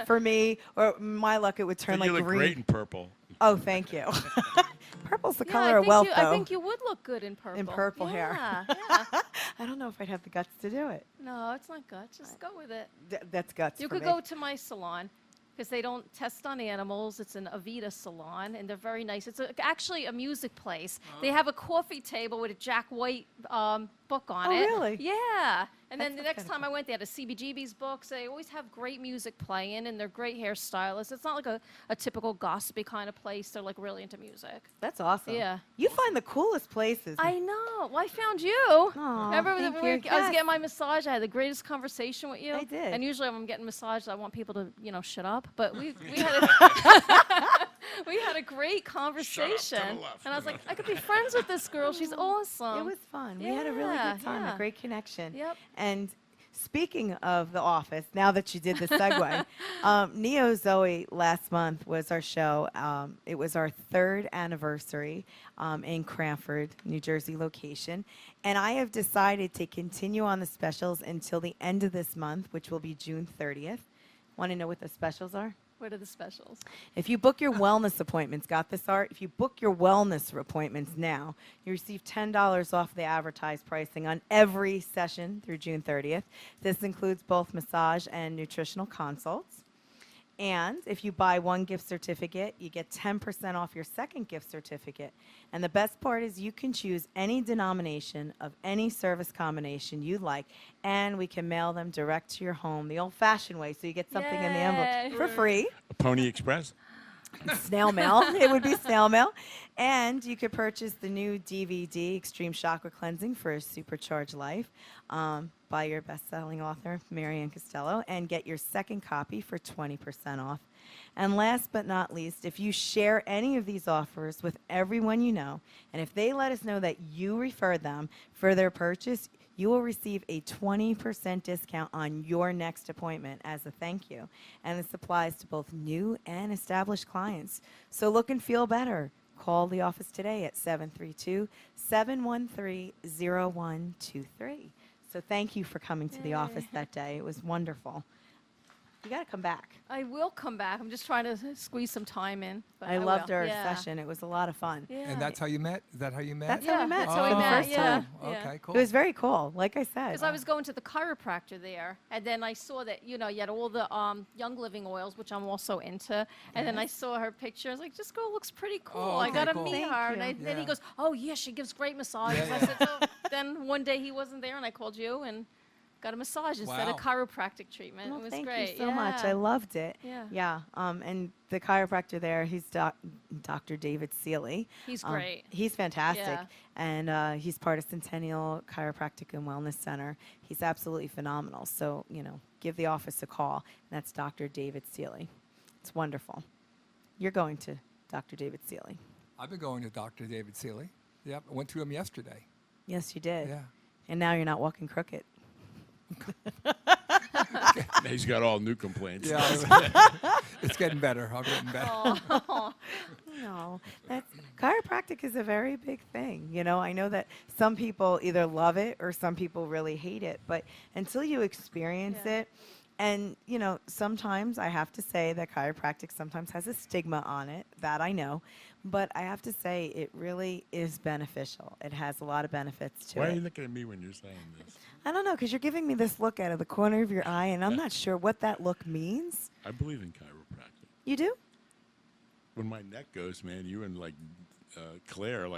For me, or my luck, it would turn you like look green. great in purple. Oh, thank you. Purple's the Yeah, color I of think wealth, you, though. I think you would look good in purple. purple hair. Yeah. I don't know if I'd have the guts to do it. No, it's not guts. Just go with it. That's guts. You for could me. go to my salon, because they don't test on animals. It's an Avita salon, and they're very nice. It's actually a music place. They have a coffee table with a Jack White book on Oh, it. really? Yeah. And then the That's next kinda time I went, they had a CBGB's books. They always have great music playing, and they're great hairstylists. It's not like a typical gossipy kind of place. They're like really into music. That's awesome. Yeah. You find the coolest places. I know. Well, I found you. Aw, Remember thank when you. I was Yes. getting my massage? I had the greatest conversation with you. I did. And usually when I'm getting massaged, I want people to, shut up. But we had a great conversation. left. And I was like, I could be friends with this girl. She's awesome. It was fun. We had a really Yeah, good time, yeah. a great connection. Yep. And speaking of The Office, now that you did the segue, Neo Zoe last month was our show. It was our 3rd anniversary in Cranford, New Jersey location. And I have decided to continue on the specials until the end of this month, which will be June 30th. Want to know what the specials are? What are the specials? If you book your wellness appointments, got this, Art? If you book your wellness appointments now, you receive $10 off the advertised pricing on every session through June 30th. This includes both massage and nutritional consults. And if you buy one gift certificate, you get 10% off your second gift certificate. And the best part is you can choose any denomination of any service combination you like, and we can mail them direct to your home the old-fashioned way, so you get something in the envelope Yay. for free. A Pony Express? snail mail. It would be snail mail. And you could purchase the new DVD, Extreme Chakra Cleansing for a Supercharged Life, by your best-selling author, Maryann Castello, and get your second copy for 20% off. And last but not least, if you share any of these offers with everyone you know, and if they let us know that you referred them for their purchase, you will receive a 20% discount on your next appointment as a thank you. And this applies to both new and established clients. So look and feel better. Call the office today at 732-713-0123. So thank you for coming to the office that day. It was wonderful. You got to come back. I will come back. I'm just trying to squeeze some time in. But I loved will. our Yeah. session. It was a lot of fun. Yeah. And that's how you met? Is that how you met? That's how we met. That's how we For the met. first Yeah. time. Yeah. Okay, cool. It was very cool, like I said. Because I was going to the chiropractor there, and then I saw that, you had all the Young Living oils, which I'm also into, and then I saw her picture. I was like, this girl looks pretty cool. Oh, I okay, got to cool. meet Thank her. you. And then he Yeah. goes, oh, yeah, she gives great massages. Yeah, I said, so then one day he wasn't there, and I called you and got a massage instead of Wow. chiropractic treatment. Well, It was thank great. you so much. I loved it. Yeah. And the chiropractor there, he's Dr. David Seeley. He's great. He's fantastic. Yeah. And he's part of Centennial Chiropractic and Wellness Center. He's absolutely phenomenal. So, give the office a call. And that's Dr. David Seeley. It's wonderful. You're going to Dr. David Seeley. I've been going to Dr. David Seeley. Yep, I went to him yesterday. Yes, you did. Yeah. And now you're not walking crooked. He's got all new complaints. Yeah, it's getting better. I'm getting better. No, chiropractic is a very big thing. I know that some people either love it or some people really hate it. But until you experience Yeah. it, and sometimes I have to say that chiropractic sometimes has a stigma on it. That I know, but I have to say it really is beneficial. It has a lot of benefits to Why are it. you looking at me when you're saying this? I don't know, because you're giving me this look out of the corner of your eye, and I'm not sure what that look means. I believe in chiropractic. You do? When my neck goes, man, you and Claire,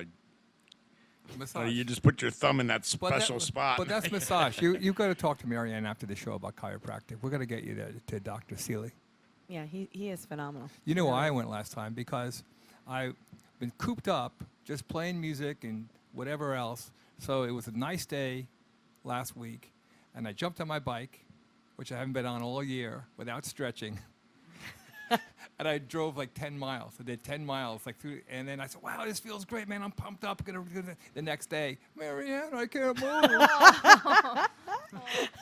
Massage. you just put your thumb in that But that- special spot. But that's massage. You've got to talk to Marianne after the show about chiropractic. We're going to get you to Dr. Seeley. Yeah, he is phenomenal. You know why I went last time? Because I've been cooped up just playing music and whatever else. So it was a nice day last week, and I jumped on my bike, which I haven't been on all year, without stretching. And I drove like 10 miles. I did 10 miles through, and then I said, wow, this feels great, man. I'm pumped up. The next day, Marianne, I can't move.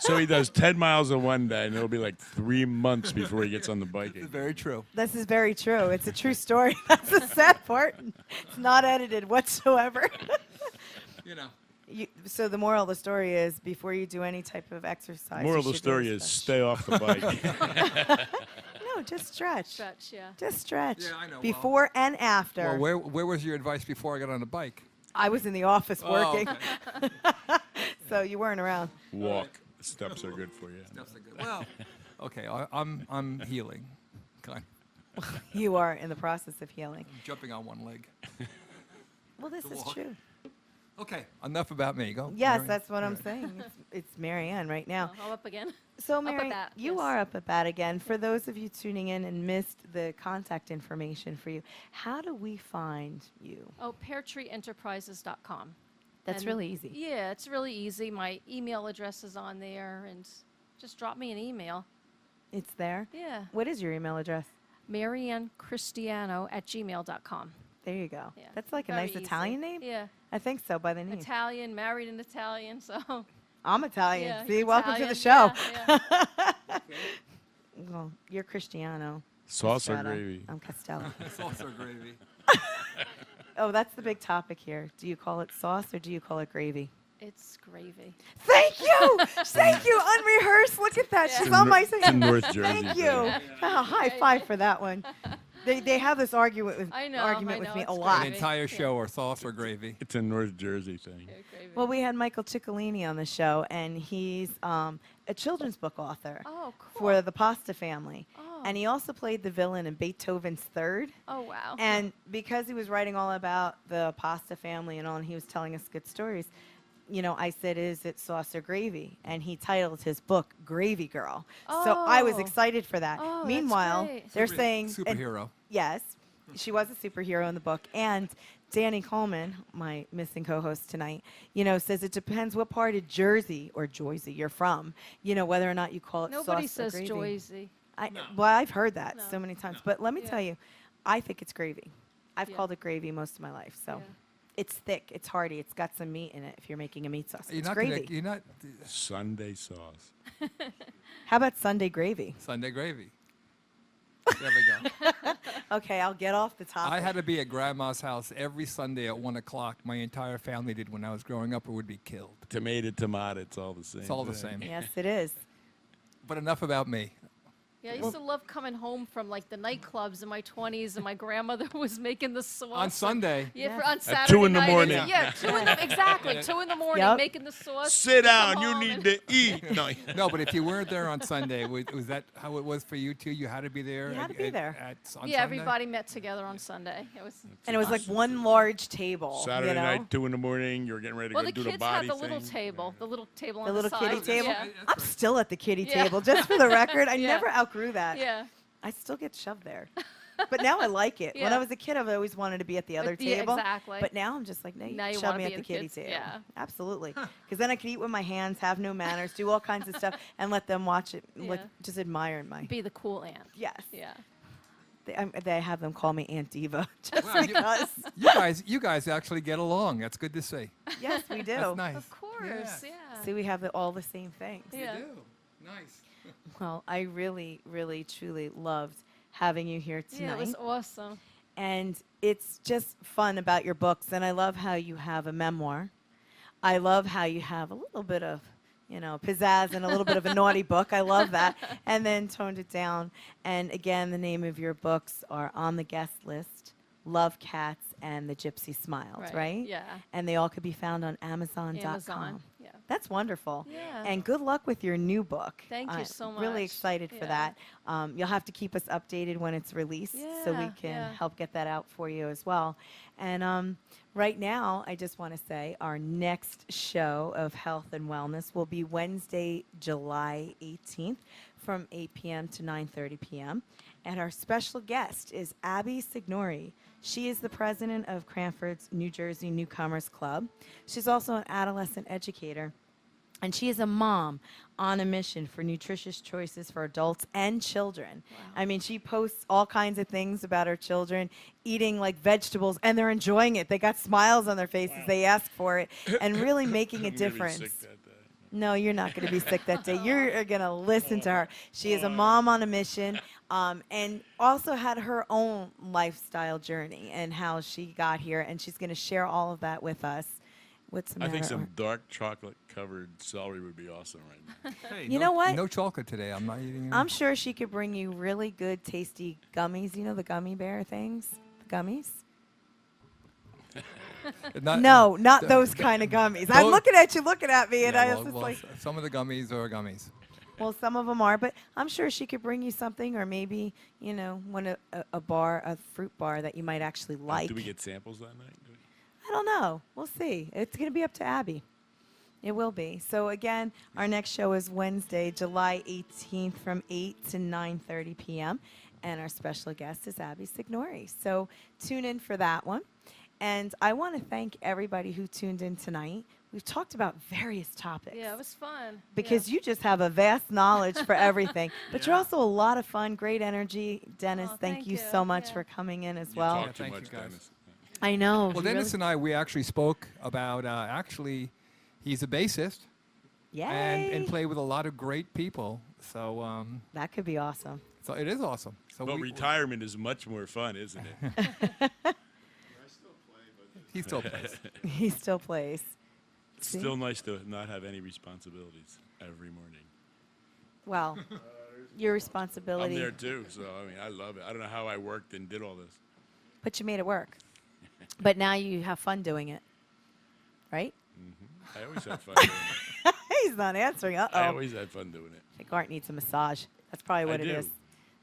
So he does 10 miles in one day, and it'll be like 3 months before he gets on the bike It's again. very true. This is very true. It's a true story. That's the sad part. It's not edited whatsoever. So the moral of the story is, before you do any type of exercise, Moral of you the should really story is stretch. stay off the bike. No, just stretch. Stretch, yeah. Just stretch. Yeah, I know. Well- Before and after. Well, where was your advice before I got on the bike? I was in the office Oh, working, okay. so you weren't around. Walk. Steps are good for you. That's a good. Well, okay, I'm healing, kind of. You are in the process of healing. I'm jumping on one leg. Well, this is walk. true. Okay, enough about me. Go. Yes, Marianne. that's what I'm saying. It's Marianne right now. I'm up again. So, at Mary, bat, you yes. are up at bat again. For those of you tuning in and missed the contact information for you, how do we find you? Oh, PeartreeEnterprises.com. That's And really easy. Yeah, it's really easy. My email address is on there, and just drop me an email. It's there. Yeah. What is your email address? MaryanneChristiano@gmail.com. There you go. Yeah. That's like a Very nice easy. Italian name? Yeah. I think so, by the name. Italian, married an Italian, so. I'm Italian. Yeah, See, you're welcome to the Italian. show. Yeah. Well, you're Cristiano. Sauce or Mistretta. gravy? I'm Castello. Sauce or gravy? Oh, that's the big topic here. Do you call it sauce or do you call it gravy? It's gravy. Thank you. Thank you. Unrehearsed. Look at that. Yeah. She's It's a on my Nor- side. it's a North Jersey Thank thing. you. Oh, high five for that one. They have this argument with I know, argument I with know, me a it's lot. An gravy. entire Yeah. show or sauce or gravy? It's a North Jersey thing. Yeah, gravy. Well, we had Michael Ciccolini on the show, and he's a children's book author Oh, cool. for the Pasta family. Oh. And he also played the villain in Beethoven's Third. Oh, wow. And because he was writing all about the Pasta family and all, and he was telling us good stories, I said, is it sauce or gravy? And he titled his book Gravy Girl. So I was Oh. excited for that. Oh, that's Meanwhile, great. they're saying, and- Superhero. yes, She was a superhero in the book. And Danny Coleman, my missing co-host tonight, says it depends what part of Jersey or Joyzy you're from, whether or not you call it Nobody sauce or says gravy. Joyzy. Well, I've heard that No. so many times. But let me Yeah. tell you, I think it's gravy. I've Yeah. called it gravy most of my life. So Yeah. it's thick, it's hearty, it's got some meat in it if you're making a meat sauce. You're It's not gravy. you're not Sunday sauce. How about Sunday gravy? Sunday gravy. There we go. Okay, I'll get off the topic. I had to be at Grandma's house every Sunday at 1 o'clock. My entire family did when I was growing up, or would be killed. Tomato, it's all the same. It's all the thing. same. Yes, it is. But enough about me. Yeah, I used to love coming home from like the nightclubs in my 20s, and my grandmother was making the sauce. On Sunday. Yeah, Yes. on At Saturday 2 in the night, morning. Yeah, exactly. 2 in the morning, Yep. making the sauce. Sit down. Come You home need and- to eat. No. No, but if you weren't there on Sunday, was that how it was for you too? You had to be there. You had to be there. On Yeah, Sunday? everybody met together on Sunday. It was. And it was like one large table. Saturday night, 2 in the morning. You're getting ready to Well, go the do the kids body had the little thing. table, the little table The on little the kiddie side. table? Yeah. I'm still at the kiddie Yeah. table, just for the record. I Yeah. never outgrew that. Yeah. I still get shoved there. But now I like it. When Yeah. I was a kid, I've always wanted to be at the other Yeah, table. exactly. But now I'm just like, no, Now you you shove wanna me be at the in kiddie kids- table. yeah. Absolutely. Because then I could eat with my hands, have no manners, do all kinds of stuff, and let them watch it, Yeah. just admire my. Be the cool aunt. Yes. Yeah. They have them call me Aunt Diva just Wow, because. you guys actually get along. That's good to see. Yes, we do. That's nice. Of course. Yeah. See, we have all the same things. Yeah. You do. Nice. Well, I really, really, truly loved having you here tonight. Yeah, it was awesome. And it's just fun about your books. And I love how you have a memoir. I love how you have a little bit of, pizzazz and a little bit of a naughty book. I love that. And then toned it down. And again, the name of your books are On the Guest List, Love Cats, and The Gypsy Smiles, right? Yeah. And they all could be found on Amazon.com. Amazon. Yeah. That's wonderful. Yeah. And good luck with your new book. Thank you I'm so Really much. excited for Yeah. that. You'll have to keep us updated when it's released so we Yeah, can yeah. help get that out for you as well. And right now, I just want to say our next show of Health and Wellness will be Wednesday, July 18th from 8 p.m. to 9:30 p.m. And our special guest is Abby Signori. She is the president of Cranford's New Jersey Newcomers Club. She's also an adolescent educator. And she is a mom on a mission for nutritious choices for adults and children. Wow. I mean, she posts all kinds of things about her children eating like vegetables, and they're enjoying it. They got smiles on their faces. They ask for it, and really making a I'm gonna be difference. sick that day. No, you're not going to be sick that day. You're going to listen to her. She is a mom on a mission, and also had her own lifestyle journey and how she got here, and she's going to share all of that with us. What's the I matter? think some dark chocolate covered celery would be awesome right now. Hey, You know what? No chocolate today. I'm not eating any. I'm sure she could bring you really good, tasty gummies. You know the gummy bear things? The gummies? No, not those kind of gummies. I'm those- looking at you, looking at me, and Yeah, I well, was just well, like, some of the gummies are gummies. well, some of them are, but I'm sure she could bring you something, or maybe, a fruit bar that you might actually like. Do we get samples that night? I don't know. We'll see. It's going to be up to Abby. It will be. So again, our next show is Wednesday, July 18th from 8 to 9:30 p.m. And our special guest is Abby Signori. So tune in for that one. And I want to thank everybody who tuned in tonight. We've talked about various topics. Yeah, it was fun. Because you just have a vast knowledge for everything. But you're also a lot of fun, great energy. Dennis, Oh, thank thank you you. so much Yeah. for coming in as You well. talk Yeah, too thank you, much, guys. Dennis. I know. Well, you Dennis really- and I, we actually spoke about he's a bassist Yay. and play with a lot of great people. So That could be awesome. so it is awesome. So But we- retirement is much more fun, isn't it? he still plays. He still plays. It's See? still nice to not have any responsibilities every morning. Well, your I'm responsibility, there too, so I mean, I love it. I don't know how I worked and did all this. but you made it work. But now you have fun doing it, right? I always had fun doing it. He's not answering. I Uh-oh. always had fun doing it. I think Art needs a massage. That's probably what I it do. is.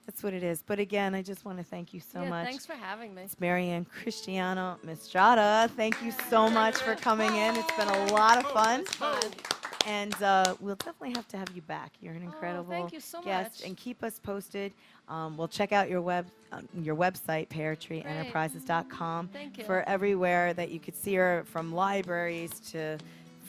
That's what it is. But again, I just want to thank you so yeah, much. thanks for having me. It's Maryann Christiano-Mistretta. Thank you so much for coming in. It's been a lot of fun. Fun. And we'll definitely have to have you back. You're an incredible thank you so guest. much. And keep us posted. We'll check out your website, peartreeenterprises.com, Thank you. for everywhere that you could see her, from libraries to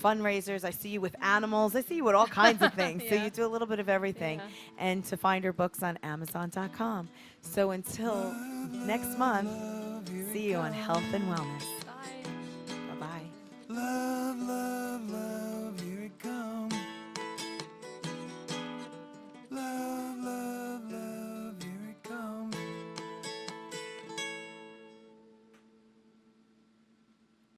fundraisers. I see you with animals. I see you with all kinds of things. So Yeah. you do a little bit of everything. Yeah. And to find her books on Amazon.com. So until next month, see you on Health and Wellness.